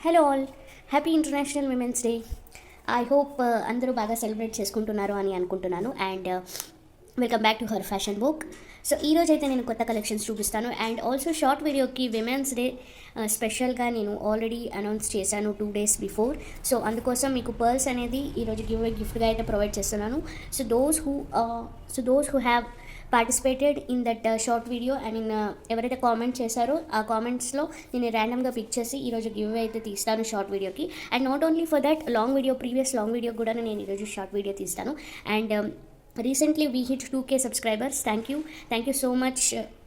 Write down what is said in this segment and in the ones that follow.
Hello all, happy international women's day. I hope అందరూ బాగా celebrate చేసుకుంటున్నారు అని అనుకుంటున్నాను. And welcome back to her fashion book. So ఈరోజు అయితే నేను కొత్త కలెక్షన్స్ చూపిస్తాను. అండ్ ఆల్సో షార్ట్ వీడియోకి విమెన్స్ డే స్పెషల్గా నేను ఆల్రెడీ అనౌన్స్ చేశాను 2 days బిఫోర్. సో అందుకోసం మీకు పర్ల్స్ అనేది ఈరోజు గిఫ్ట్గా అయితే ప్రొవైడ్ చేస్తున్నాను. So those who have participated in that short video and ఎవరైతే కామెంట్ చేశారో ఆ కామెంట్స్లో నేను ర్యాండమ్గా పిక్ చేసి ఈరోజు గివ్ అయితే తీస్తాను షార్ట్ వీడియోకి. And not only for that previous long video కూడా నేను ఈరోజు షార్ట్ వీడియో తీస్తాను. And recently we hit 2k subscribers. Thank you so much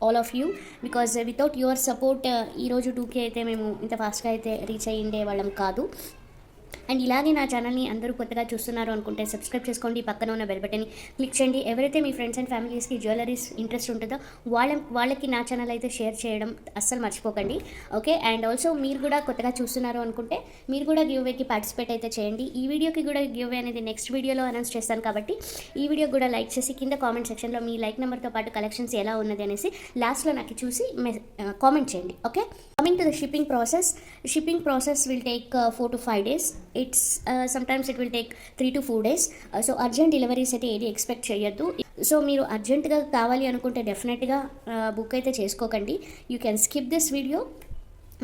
all of you, because without your support ఈరోజు 2k అయితే మేము ఇంత ఫాస్ట్గా అయితే రీచ్ అయ్యిండే వాళ్ళం కాదు. అండ్ ఇలాగే నా ఛానల్ని అందరూ కొత్తగా చూస్తున్నారు అనుకుంటే సబ్స్క్రైబ్ చేసుకోండి, పక్కన ఉన్న బెల్ బటన్ని క్లిక్ చేయండి. ఎవరైతే మీ ఫ్రెండ్స్ అండ్ ఫ్యామిలీస్కి జ్యువెలరీస్ ఇంట్రెస్ట్ ఉంటుందో వాళ్ళకి నా ఛానల్ అయితే షేర్ చేయడం అస్సలు మర్చిపోకండి. ఓకే, అండ్ ఆల్సో మీరు కూడా కొత్తగా చూస్తున్నారు అనుకుంటే మీరు కూడా గివ్వేకి పార్టిసిపేట్ అయితే చేయండి. ఈ వీడియోకి కూడా గివ్వే అనేది నెక్స్ట్ వీడియోలో అనౌన్స్ చేస్తాను కాబట్టి ఈ వీడియో కూడా లైక్ చేసి కింద కామెంట్ సెక్షన్లో మీ లైక్ నెంబర్తో పాటు కలెక్షన్స్ ఎలా ఉన్నది అనేసి లాస్ట్లో నాకు చూసి కామెంట్ చేయండి. Okay, coming to the shipping process will take 4 to 5 days. It's sometimes it will take 3 to 4 days. So urgent deliveries అయితే ఏది ఎక్స్పెక్ట్ చేయొద్దు. సో మీరు అర్జెంటుగా కావాలి అనుకుంటే డెఫినెట్గా బుక్ అయితే చేసుకోకండి. You can skip this video.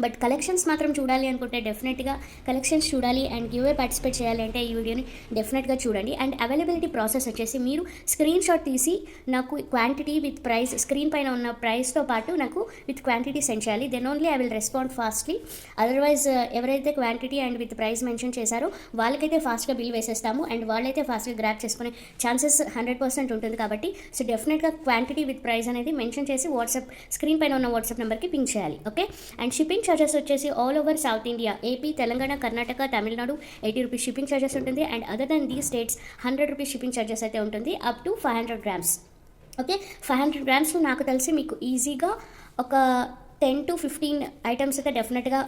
But collections మాత్రం చూడాలి అనుకుంటే డెఫినెట్గా కలెక్షన్స్ చూడాలి అండ్ గివ్వే పార్టిసిపేట్ చేయాలి అంటే ఈ వీడియోని డెఫినెట్గా చూడండి. అండ్ అవైలబిలిటీ ప్రాసెస్ వచ్చేసి మీరు స్క్రీన్ షాట్ తీసి నాకు క్వాంటిటీ విత్ ప్రైస్, స్క్రీన్ పైన ఉన్న ప్రైస్తో పాటు నాకు విత్ క్వాంటిటీ సెండ్ చేయాలి. Then only I will respond fastly. Otherwise ఎవరైతే quantity and with price mention చేశారో వాళ్ళకైతే ఫాస్ట్గా బిల్ వేసేస్తాము అండ్ వాళ్ళైతే ఫాస్ట్గా గ్రాప్ చేసుకునే ఛాన్సెస్ 100% ఉంటుంది. కాబట్టి సో డెఫినెట్గా క్వాంటిటీ విత్ ప్రైస్ అనేది మెన్షన్ చేసి వాట్సాప్ స్క్రీన్ పైన ఉన్న వాట్సాప్ నెంబర్కి పింక్ చేయాలి. ఓకే, అండ్ షిప్పింగ్ చార్జెస్ వచ్చేసి all over south India, AP, Telangana, Karnataka, Tamil Nadu 80 rupees shipping charges ఉంటుంది. అండ్ అదర్ దెన్ దీ స్టేట్స్ 100 రూపీస్ షిప్పింగ్ చార్జెస్ అయితే ఉంటుంది up to 500 grams. Okay, 500 grams నాకు తెలిసి మీకు ఈజీగా ఒక 10 to 15 ఐటమ్స్ అయితే డెఫినెట్గా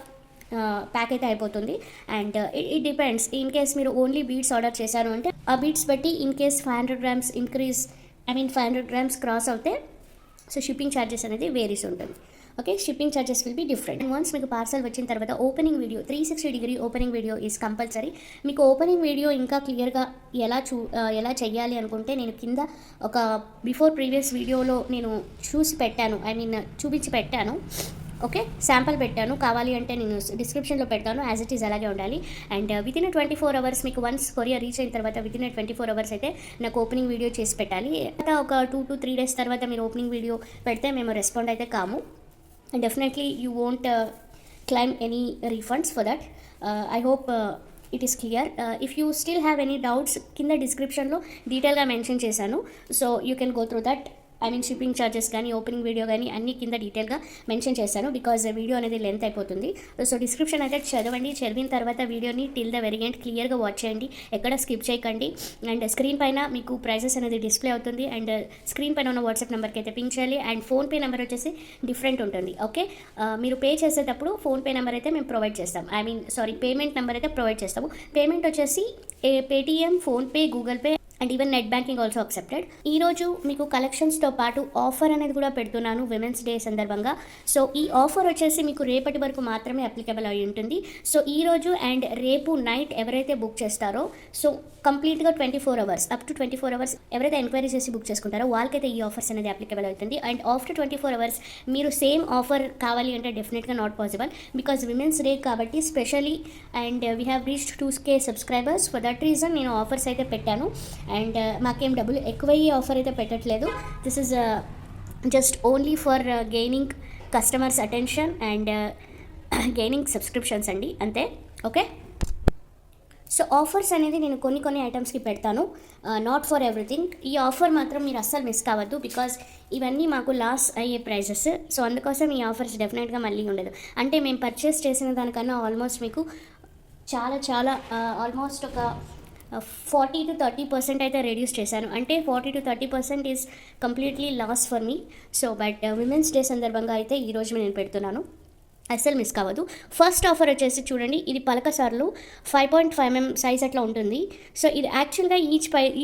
ప్యాక్ అయితే అయిపోతుంది. And it depends, in case మీరు ఓన్లీ బీడ్స్ ఆర్డర్ చేశారు అంటే ఆ బీడ్స్ బట్టి in case 500 grams 500 grams cross అవుతే సో షిప్పింగ్ ఛార్జెస్ అనేది వేరీస్ ఉంటుంది. Okay, shipping charges will be different. And once మీకు పార్సల్ వచ్చిన తర్వాత opening video 360-degree opening video is compulsory. మీకు ఓపెనింగ్ వీడియో ఇంకా క్లియర్గా ఎలా చెయ్యాలి అనుకుంటే నేను కింద ఒక ప్రీవియస్ వీడియోలో నేను చూపించి పెట్టాను. ఓకే, శాంపుల్ పెట్టాను, కావాలి అంటే నేను డిస్క్రిప్షన్లో పెడతాను. యాజ్ ఇట్ ఈజ్ అలాగే ఉండాలి. అండ్ వితిన్ 24 hours మీకు వన్స్ కొరియర్ రీచ్ అయిన తర్వాత వితిన్ 24 hours అయితే నాకు ఓపెనింగ్ వీడియో చేసి పెట్టాలి. ఒక 2 to 3 days తర్వాత మీరు ఓపెనింగ్ వీడియో పెడితే మేము రెస్పాండ్ అయితే కాము. And definitely you won't claim any refunds for that. I hope it is clear. If you still have any doubts, కింద డిస్క్రిప్షన్లో డీటెయిల్గా మెన్షన్ చేశాను. So you can go through that. Shipping charges కానీ opening video కానీ అన్ని కింద డీటెయిల్గా mention చేశాను, బికాజ్ వీడియో అనేది లెంత్ అయిపోతుంది. సో డిస్క్రిప్షన్ అయితే చదివిన తర్వాత వీడియోని టిల్ ద వెరీ ఎండ్ క్లియర్గా వాచ్ చేయండి, ఎక్కడ స్కిప్ చేయకండి. అండ్ స్క్రీన్ పైన మీకు ప్రైజెస్ అనేది డిస్ప్లే అవుతుంది అండ్ స్క్రీన్ పైన ఉన్న వాట్సాప్ నెంబర్కి అయితే పింక్ చేయాలి. అండ్ ఫోన్పే నెంబర్ వచ్చేసి డిఫరెంట్ ఉంటుంది. ఓకే, మీరు పే చేసేటప్పుడు ఫోన్పే నెంబర్ అయితే మేము ప్రొవైడ్ చేస్తాం. పేమెంట్ నెంబర్ అయితే ప్రొవైడ్ చేస్తాము. పేమెంట్ వచ్చేసి Paytm, PhonePe, Google pay and even net banking also accepted. ఈరోజు మీకు కలెక్షన్స్తో పాటు ఆఫర్ అనేది కూడా పెడుతున్నాను విమెన్స్ డే సందర్భంగా. సో ఈ ఆఫర్ వచ్చేసి మీకు రేపటి వరకు మాత్రమే అప్లికబుల్ అయి ఉంటుంది. సో ఈరోజు అండ్ రేపు నైట్ ఎవరైతే బుక్ చేస్తారో సో కంప్లీట్గా 24 hours అప్ టు 24 hours ఎవరైతే ఎంక్వైరీ చేసి బుక్ చేసుకుంటారో వాళ్ళకైతే ఈ ఆఫర్స్ అనేది అప్లికబుల్ అవుతుంది. అండ్ ఆఫ్టర్ 24 hours మీరు సేమ్ ఆఫర్ కావాలి అంటే డెఫినెట్గా not possible, because women's day కాబట్టి specially. And we have reached 2k subscribers. For that reason నేను ఆఫర్స్ అయితే పెట్టాను. అండ్ మాకేం డబ్బులు ఎక్కువయ్యే ఆఫర్ అయితే పెట్టట్లేదు. This is just only for gaining customers attention and gaining subscriptions అండి, అంతే. ఓకే, సో ఆఫర్స్ అనేది నేను కొన్ని ఐటమ్స్కి పెడతాను, నాట్ ఫర్ ఎవ్రీథింగ్. ఈ ఆఫర్ మాత్రం మీరు అస్సలు మిస్ కావద్దు, బికాజ్ ఇవన్నీ మాకు లాస్ అయ్యే ప్రైజెస్. సో అందుకోసం ఈ ఆఫర్స్ డెఫినెట్గా మళ్ళీ ఉండదు. అంటే మేము పర్చేస్ చేసిన దానికన్నా ఆల్మోస్ట్ మీకు చాలా ఆల్మోస్ట్ ఒక 40 to 30% అయితే రెడ్యూస్ చేశాను. అంటే 40 to 30% is completely loss for me. So but women's day సందర్భంగా అయితే ఈరోజు నేను పెడుతున్నాను, అస్సలు మిస్ కావద్దు. ఫస్ట్ ఆఫర్ వచ్చేసి చూడండి, ఇది పలకసార్లు 5.5 mm సైజ్ అట్లా ఉంటుంది. సో ఇది యాక్చువల్గా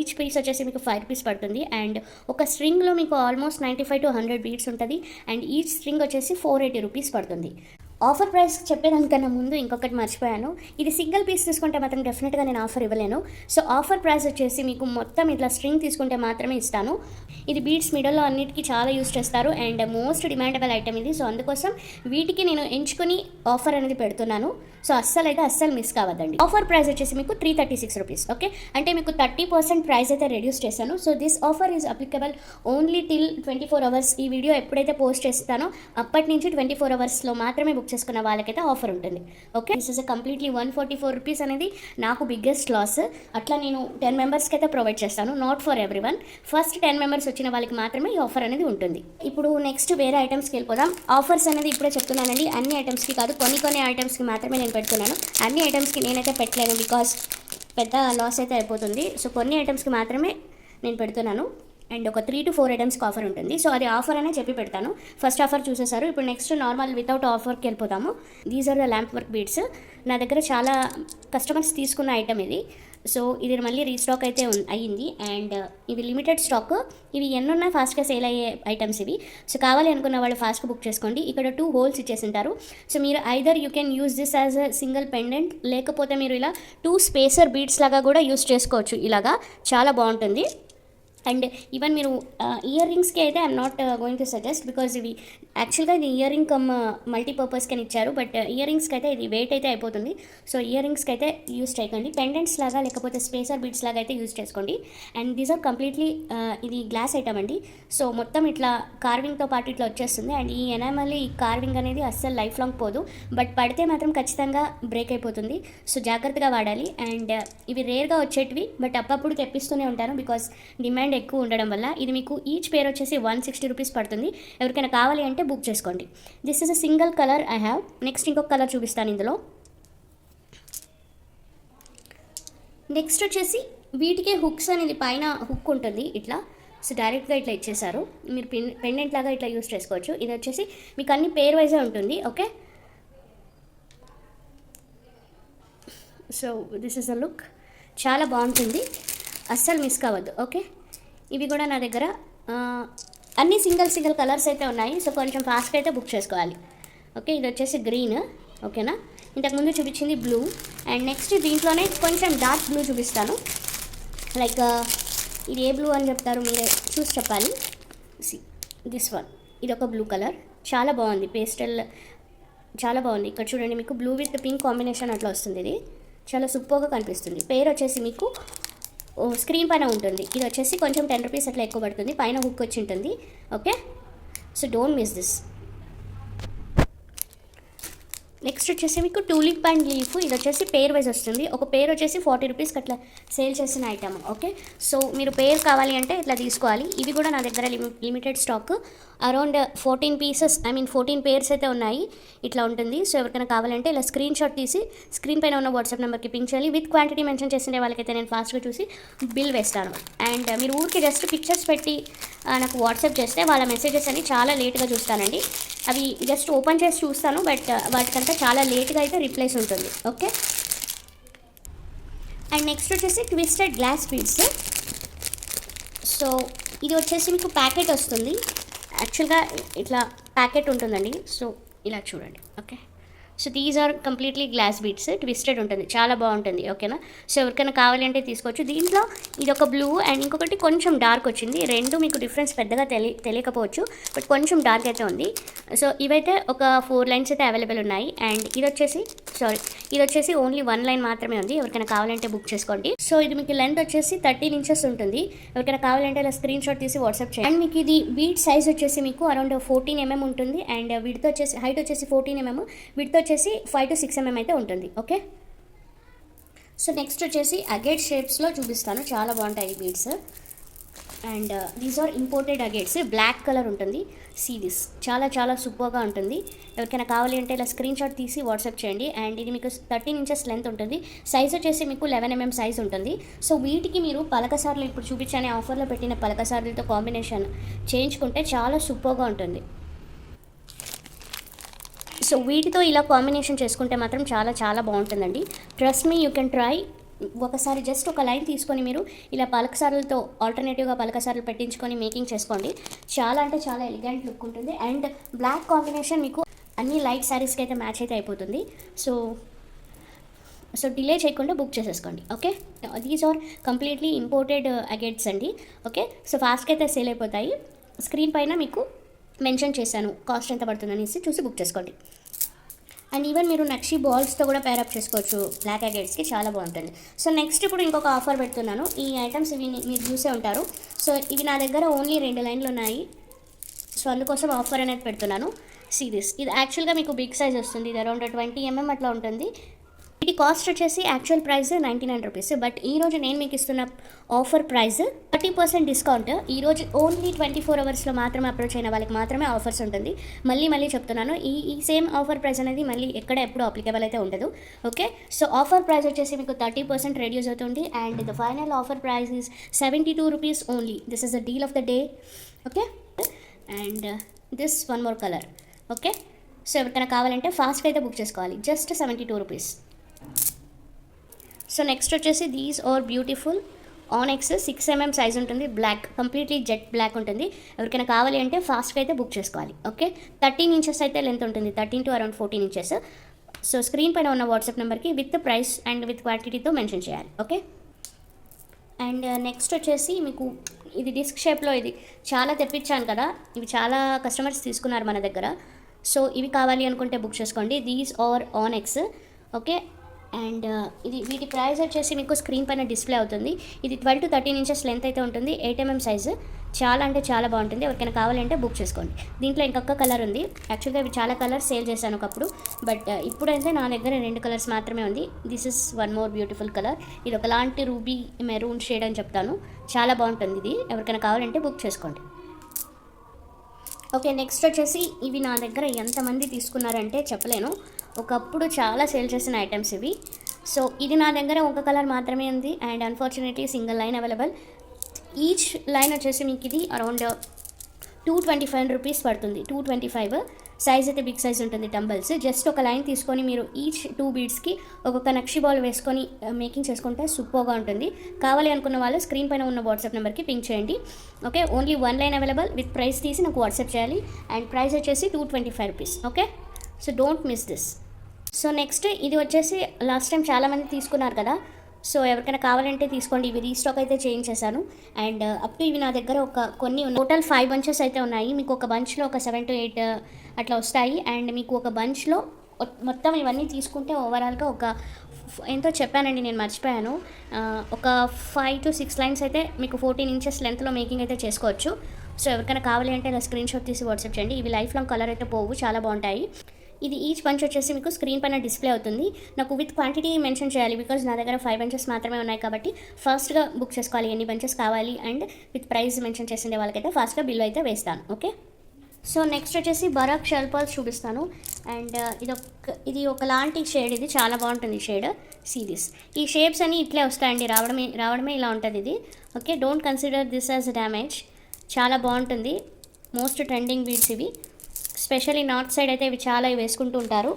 ఈచ్ పీస్ వచ్చేసి మీకు 5 rupees పడుతుంది. అండ్ ఒక స్ట్రింగ్లో మీకు ఆల్మోస్ట్ 95 to 100 బీడ్స్ ఉంటుంది. అండ్ ఈచ్ స్ట్రింగ్ వచ్చేసి 480 rupees పడుతుంది. ఆఫర్ ప్రైస్ చెప్పేదానికన్నా ముందు ఇంకొకటి మర్చిపోయాను. ఇది సింగిల్ పీస్ తీసుకుంటే మాత్రం డెఫినెట్గా నేను ఆఫర్ ఇవ్వలేను. సో ఆఫర్ ప్రైస్ వచ్చేసి మీకు మొత్తం ఇట్లా స్ట్రింగ్ తీసుకుంటే మాత్రమే ఇస్తాను. ఇది బీడ్స్ మిడల్లో అన్నిటికీ చాలా యూస్ చేస్తారు అండ్ మోస్ట్ డిమాండబుల్ ఐటమ్ ఇది. సో అందుకోసం వీటికి నేను ఎంచుకొని ఆఫర్ అనేది పెడుతున్నాను. సో అస్సలు మిస్ కావద్దండి. ఆఫర్ ప్రైస్ వచ్చేసి మీకు 336 రూపీస్. ఓకే, అంటే మీకు 30% ప్రైస్ అయితే రెడ్యూస్ చేశాను. So this offer is applicable only till 24 hours. ఈ వీడియో ఎప్పుడైతే పోస్ట్ చేస్తానో అప్పటి నుంచి 24 అవర్స్లో మాత్రమే బుక్ చేసుకున్న వాళ్ళకైతే ఆఫర్ ఉంటుంది. Okay, this is completely 144 rupees అనేది నాకు బిగ్గెస్ట్ లాస్. అట్లా నేను 10 మెంబర్స్కి అయితే ప్రొవైడ్ చేస్తాను, not for every one. First 10 members వచ్చిన వాళ్ళకి మాత్రమే ఈ ఆఫర్ అనేది ఉంటుంది. ఇప్పుడు నెక్స్ట్ వేరే ఐటమ్స్కి వెళ్ళిపోదాం. ఆఫర్స్ అనేది ఇప్పుడే చెప్తున్నానండి, అన్ని ఐటమ్స్కి కాదు, కొన్ని ఐటమ్స్కి మాత్రమే నేను పెడుతున్నాను. అన్ని ఐటమ్స్కి నేనైతే పెట్టలేను బికాస్ పెద్ద లాస్ అయితే అయిపోతుంది. సో కొన్ని ఐటమ్స్కి మాత్రమే నేను పెడుతున్నాను అండ్ ఒక 3 to 4 ఐటమ్స్కి ఆఫర్ ఉంటుంది. సో అది ఆఫర్ అనే చెప్పి పెడతాను. ఫస్ట్ ఆఫర్ చూసేసారు. ఇప్పుడు నెక్స్ట్ నార్మల్ వితౌట్ ఆఫర్కి వెళ్ళిపోతాము. These are the lamp work beads. నా దగ్గర చాలా కస్టమర్స్ తీసుకున్న ఐటమ్ ఇది. సో ఇది మళ్ళీ రీస్టాక్ అయితే అయ్యింది అండ్ ఇవి లిమిటెడ్ స్టాక్. ఇవి ఎన్నున్నా ఫాస్ట్గా సేల్ అయ్యే ఐటమ్స్ ఇవి. సో కావాలి అనుకున్న వాళ్ళు ఫాస్ట్గా బుక్ చేసుకోండి. ఇక్కడ 2 హోల్స్ ఇచ్చేసి ఉంటారు. సో మీరు either you can use this as a single pendant, లేకపోతే మీరు ఇలా 2 స్పేసర్ బీడ్స్ లాగా కూడా యూస్ చేసుకోవచ్చు. ఇలాగా చాలా బాగుంటుంది. అండ్ ఈవెన్ మీరు ఇయర్ రింగ్స్కి అయితే I'm not going to suggest because ఇవి యాక్చువల్గా ఇది ఇయర్ రింగ్ కమ్ మల్టీపర్పస్కి అని ఇచ్చారు. బట్ ఇయర్ రింగ్స్కి అయితే ఇది వెయిట్ అయితే అయిపోతుంది. సో ఇయర్ రింగ్స్కి అయితే యూస్ చేయకండి. పెండెంట్స్ లాగా లేకపోతే స్పేసర్ బీడ్స్ లాగా అయితే యూస్ చేసుకోండి. అండ్ దీస్ ఆర్ కంప్లీట్లీ ఇది గ్లాస్ ఐటమ్ అండి. సో మొత్తం ఇట్లా కార్వింగ్తో పాటు ఇట్లా వచ్చేస్తుంది. అండ్ ఈ ఎనామల్ ఈ కార్వింగ్ అనేది అస్సలు లైఫ్ లాంగ్ పోదు, బట్ పడితే మాత్రం ఖచ్చితంగా బ్రేక్ అయిపోతుంది. సో జాగ్రత్తగా వాడాలి. అండ్ ఇవి రేర్గా వచ్చేటివి, బట్ అప్పుడప్పుడు తెప్పిస్తూనే ఉంటాను బికాస్ డిమాండ్ ఎక్కువ ఉండడం వల్ల. ఇది మీకు ఈచ్ పేర్ వచ్చేసి 160 రూపీస్ పడుతుంది. ఎవరికైనా కావాలి అంటే బుక్ చేసుకోండి. This is a single colour I have. Next ఇంకొక కలర్ చూపిస్తాను ఇందులో. నెక్స్ట్ వచ్చేసి వీటికే హుక్స్ అనేది పైన హుక్ ఉంటుంది ఇట్లా. సో డైరెక్ట్గా ఇట్లా ఇచ్చేసారు. మీరు పెండెంట్ లాగా ఇట్లా యూస్ చేసుకోవచ్చు. ఇది వచ్చేసి మీకు అన్ని పేర్ వైజే ఉంటుంది. Okay, so this is a look. చాలా బాగుంటుంది, అస్సలు మిస్ కావద్దు. ఓకే, ఇవి కూడా నా దగ్గర అన్ని సింగిల్ కలర్స్ అయితే ఉన్నాయి. సో కొంచెం ఫాస్ట్గా అయితే బుక్ చేసుకోవాలి. ఓకే, ఇది వచ్చేసి గ్రీన్. ఓకేనా, ఇంతకుముందు చూపించింది బ్లూ. అండ్ నెక్స్ట్ దీంట్లోనే కొంచెం డార్క్ బ్లూ చూపిస్తాను. లైక్ ఇది ఏ బ్లూ అని చెప్తారు మీరే చూసి చెప్పాలి. దిస్ వన్, ఇది ఒక బ్లూ కలర్, చాలా బాగుంది. పేస్టల్ చాలా బాగుంది. ఇక్కడ చూడండి, మీకు బ్లూ విత్ పింక్ కాంబినేషన్ అట్లా వస్తుంది. ఇది చాలా సూపర్గా కనిపిస్తుంది. పేరు వచ్చేసి మీకు స్క్రీన్ పైన ఉంటుంది. ఇది వచ్చేసి కొంచెం 10 రూపీస్ అట్లా ఎక్కువ పడుతుంది. పైన హుక్ వచ్చి ఉంటుంది. Okay, so don't miss this. Next వచ్చేసి మీకు టూలిప్ అండ్ లీఫ్. ఇది వచ్చేసి పేర్ వైజ్ వస్తుంది. ఒక పేర్ వచ్చేసి 40 రూపీస్కి అట్లా సేల్ చేసిన ఐటమ్. ఓకే, సో మీరు పేర్ కావాలి అంటే ఇట్లా తీసుకోవాలి. ఇవి కూడా నా దగ్గర limited stock. Around 14 pieces 14 pairs అయితే ఉన్నాయి. ఇట్లా ఉంటుంది. సో ఎవరికైనా కావాలంటే ఇలా స్క్రీన్ షాట్ తీసి స్క్రీన్ పైన ఉన్న వాట్సాప్ నెంబర్కి పింక్ చేయాలి. విత్ క్వాంటిటీ మెన్షన్ చేసిన వాళ్ళకైతే నేను ఫాస్ట్గా చూసి బిల్ వేస్తాను. అండ్ మీరు ఊరికి జస్ట్ పిక్చర్స్ పెట్టి నాకు వాట్సాప్ చేస్తే వాళ్ళ మెసేజెస్ అని చాలా లేట్గా చూస్తానండి. అవి జస్ట్ ఓపెన్ చేసి చూస్తాను, బట్ వాటికంతా చాలా లేట్గా అయితే రిప్లైస్ ఉంటుంది. ఓకే, అండ్ నెక్స్ట్ వచ్చేసి ట్విస్టెడ్ గ్లాస్ బీడ్స్. సో ఇది వచ్చేసి మీకు ప్యాకెట్ వస్తుంది. యాక్చువల్గా ఇట్లా ప్యాకెట్ ఉంటుందండి. సో ఇలా చూడండి. Okay, so these are completely glass beads. Twisted ఉంటుంది, చాలా బాగుంటుంది. ఓకేనా, సో ఎవరికైనా కావాలి అంటే తీసుకోవచ్చు. దీంట్లో ఇది ఒక బ్లూ అండ్ ఇంకొకటి కొంచెం డార్క్ వచ్చింది. రెండు మీకు డిఫరెన్స్ పెద్దగా తెలియకపోవచ్చు, బట్ కొంచెం డార్క్ అయితే ఉంది. సో ఇవైతే ఒక 4 లైన్స్ అయితే అవైలబుల్ ఉన్నాయి. అండ్ ఇది వచ్చేసి ఓన్లీ 1 లైన్ మాత్రమే ఉంది. ఎవరికైనా కావాలంటే బుక్ చేసుకోండి. సో ఇది మీకు లెంత్ వచ్చేసి 13 ఇంచెస్ ఉంటుంది. ఎవరికైనా కావాలంటే ఇలా స్క్రీన్ షాట్ తీసి వాట్సాప్ చేయండి. అండ్ మీకు ఇది బీడ్ సైజ్ వచ్చేసి మీకు అరౌండ్ 14 mm ఉంటుంది. అండ్ విడ్త్ వచ్చేసి హైట్ వచ్చేసి 14 mm, విడ్త్ వచ్చేసి 5 to 6 mm అయితే ఉంటుంది. ఓకే, సో నెక్స్ట్ వచ్చేసి అగేట్ షేప్స్లో చూపిస్తాను. చాలా బాగుంటాయి ఈ beads. And these are imported agates. Black colour ఉంటుంది. సీ దిస్, చాలా సూపర్గా ఉంటుంది. ఎవరికైనా కావాలి అంటే ఇలా స్క్రీన్ షాట్ తీసి వాట్సాప్ చేయండి. అండ్ ఇది మీకు 13 ఇంచెస్ లెంత్ ఉంటుంది. సైజ్ వచ్చేసి మీకు 11 mm సైజ్ ఉంటుంది. సో వీటికి మీరు పలకసార్లు ఇప్పుడు చూపించని ఆఫర్లో పెట్టిన పలకసార్లతో కాంబినేషన్ చేయించుకుంటే చాలా సూపర్గా ఉంటుంది. సో వీటితో ఇలా కాంబినేషన్ చేసుకుంటే మాత్రం చాలా బాగుంటుందండి. Trust me, you can try. ఒకసారి జస్ట్ ఒక లైన్ తీసుకొని మీరు ఇలా పలకసార్లతో ఆల్టర్నేటివ్గా పలకసార్లు పెట్టించుకొని మేకింగ్ చేసుకోండి. చాలా అంటే చాలా ఎలిగెంట్ లుక్ ఉంటుంది. అండ్ బ్లాక్ కాంబినేషన్ మీకు అన్ని లైట్ శారీస్కి అయితే మ్యాచ్ అయితే అయిపోతుంది. సో డిలే చేయకుండా బుక్ చేసేసుకోండి. Okay, these are completely imported agates అండి. ఓకే, సో ఫాస్ట్గా అయితే సేల్ అయిపోతాయి. స్క్రీన్ పైన మీకు మెన్షన్ చేశాను కాస్ట్ ఎంత పడుతుందనేసి, చూసి బుక్ చేసుకోండి. అండ్ ఈవెన్ మీరు నక్షి బాల్స్తో కూడా పేరప్ చేసుకోవచ్చు బ్లాక్ అగేట్స్కి, చాలా బాగుంటుంది. సో నెక్స్ట్ ఇప్పుడు ఇంకొక ఆఫర్ పెడుతున్నాను. ఈ ఐటమ్స్ ఇవి మీరు చూసే ఉంటారు. సో ఇవి నా దగ్గర ఓన్లీ 2 లైన్లు ఉన్నాయి. సో అందుకోసం ఆఫర్ అనేది పెడుతున్నాను. సిరీస్ ఇది యాక్చువల్గా మీకు బిగ్ సైజ్ వస్తుంది. ఇది అరౌండ్ 20 mm అట్లా ఉంటుంది. ఇది కాస్ట్ వచ్చేసి యాక్చువల్ ప్రైస్ 99 రూపీస్. బట్ ఈరోజు నేను మీకు ఇస్తున్న ఆఫర్ ప్రైస్ 30% డిస్కౌంట్. ఈరోజు ఓన్లీ 24 అవర్స్లో మాత్రమే అప్రోచ్ అయిన వాళ్ళకి మాత్రమే ఆఫర్స్ ఉంటుంది. మళ్ళీ చెప్తున్నాను, ఈ సేమ్ ఆఫర్ ప్రైస్ అనేది మళ్ళీ ఎక్కడ ఎప్పుడు అప్లికేబుల్ అయితే ఉండదు. ఓకే, సో ఆఫర్ ప్రైస్ వచ్చేసి మీకు 30% రెడ్యూస్ అవుతుంది. And the final offer price is 72 rupees only. This is the deal of the day. Okay, and this one more colour. Okay, so ఎవరికైనా కావాలంటే ఫాస్ట్గా అయితే బుక్ చేసుకోవాలి. Just 72 rupees. సో నెక్స్ట్ వచ్చేసి these are beautiful onyx 6 mm size ఉంటుంది. Black, completely jet black ఉంటుంది. ఎవరికైనా కావాలి అంటే ఫాస్ట్గా అయితే బుక్ చేసుకోవాలి. ఓకే, 13 ఇంచెస్ అయితే లెంత్ ఉంటుంది, 13 to around 14 inches. So screen పైన ఉన్న వాట్సాప్ నెంబర్కి విత్ ప్రైస్ అండ్ విత్ క్వాంటిటీతో మెన్షన్ చేయాలి. ఓకే, అండ్ నెక్స్ట్ వచ్చేసి మీకు ఇది డిస్క్ షేప్లో, ఇది చాలా తెప్పించాను కదా, ఇవి చాలా కస్టమర్స్ తీసుకున్నారు మన దగ్గర. సో ఇవి కావాలి అనుకుంటే బుక్ చేసుకోండి. These are onyx. Okay, and ఇది వీటి ప్రైస్ వచ్చేసి మీకు స్క్రీన్ పైన డిస్ప్లే అవుతుంది. ఇది 12 to 13 ఇంచెస్ లెంత్ అయితే ఉంటుంది. 8 mm సైజు. చాలా అంటే చాలా బాగుంటుంది. ఎవరికైనా కావాలంటే బుక్ చేసుకోండి. దీంట్లో ఇంకొక కలర్ ఉంది. యాక్చువల్గా ఇవి చాలా కలర్స్ సేల్ చేశాను ఒకప్పుడు, బట్ ఇప్పుడైతే నా దగ్గర 2 కలర్స్ మాత్రమే ఉంది. This is one more beautiful colour. ఇది ఒకలాంటి రూబీ మెరూన్ షేడ్ అని చెప్తాను. చాలా బాగుంటుంది ఇది. ఎవరికైనా కావాలంటే బుక్ చేసుకోండి. ఓకే, నెక్స్ట్ వచ్చేసి ఇవి నా దగ్గర ఎంతమంది తీసుకున్నారంటే చెప్పలేను. ఒకప్పుడు చాలా సేల్ చేసిన ఐటమ్స్ ఇవి. సో ఇది నా దగ్గర ఒక కలర్ మాత్రమే ఉంది. And unfortunately single line available. Each line వచ్చేసి మీకు ఇది అరౌండ్ 225 రూపీస్ పడుతుంది. 225 సైజ్ అయితే బిగ్ సైజ్ ఉంటుంది. డంబల్స్ జస్ట్ ఒక లైన్ తీసుకొని మీరు ఈచ్ 2 బీడ్స్కి ఒక్కొక్క నక్షి బాల్ వేసుకొని మేకింగ్ చేసుకుంటే సూపర్గా ఉంటుంది. కావాలి అనుకున్న వాళ్ళు స్క్రీన్ పైన ఉన్న వాట్సాప్ నెంబర్కి పింక్ చేయండి. Okay, only 1 line available. With price తీసి నాకు వాట్సాప్ చేయాలి. అండ్ ప్రైస్ వచ్చేసి 225 rupees. Okay, so don't miss this. So next ఇది వచ్చేసి లాస్ట్ టైం చాలామంది తీసుకున్నారు కదా, సో ఎవరికైనా కావాలంటే తీసుకోండి. ఇవి రీస్టాక్ అయితే చేయించేశాను. అండ్ అప్ టు ఇవి నా దగ్గర కొన్ని టోటల్ 5 బంచెస్ అయితే ఉన్నాయి. మీకు ఒక బంచ్లో ఒక 7 to 8 అట్లా వస్తాయి. అండ్ మీకు ఒక బంచ్లో మొత్తం ఇవన్నీ తీసుకుంటే ఓవరాల్గా ఒక ఎంతో చెప్పానండి, నేను మర్చిపోయాను. ఒక 5 to 6 లైన్స్ అయితే మీకు 14 ఇంచెస్ లెంత్లో మేకింగ్ అయితే చేసుకోవచ్చు. సో ఎవరికైనా కావాలి అంటే ఇలా స్క్రీన్ షాట్ తీసి వాట్సాప్ చేయండి. ఇవి లైఫ్ లాంగ్ కలర్ అయితే పోవు, చాలా బాగుంటాయి. ఇది ఈచ్ బంచ్ వచ్చేసి మీకు స్క్రీన్ పైన డిస్ప్లే అవుతుంది. నాకు విత్ క్వాంటిటీ మెన్షన్ చేయాలి, బికాజ్ నా దగ్గర 5 బంచెస్ మాత్రమే ఉన్నాయి కాబట్టి ఫాస్ట్గా బుక్ చేసుకోవాలి. ఎన్ని బంచెస్ కావాలి అండ్ విత్ ప్రైస్ మెన్షన్ చేసిండే వాళ్ళకైతే ఫాస్ట్గా బిల్ అయితే వేస్తాను. ఓకే, సో నెక్స్ట్ వచ్చేసి బరాక్ షెల్ పర్ల్స్ చూపిస్తాను. అండ్ ఇది ఒకలాంటి షేడ్, ఇది చాలా బాగుంటుంది షేడ్. సిరీస్ ఈ షేప్స్ అన్నీ ఇట్లే వస్తాయండి, రావడమే ఇలా ఉంటుంది ఇది. Okay, don't consider this as damage. చాలా బాగుంటుంది. మోస్ట్ ట్రెండింగ్ బీడ్స్ ఇవి. స్పెషల్లీ నార్త్ సైడ్ అయితే ఇవి చాలా వేసుకుంటూ ఉంటారు.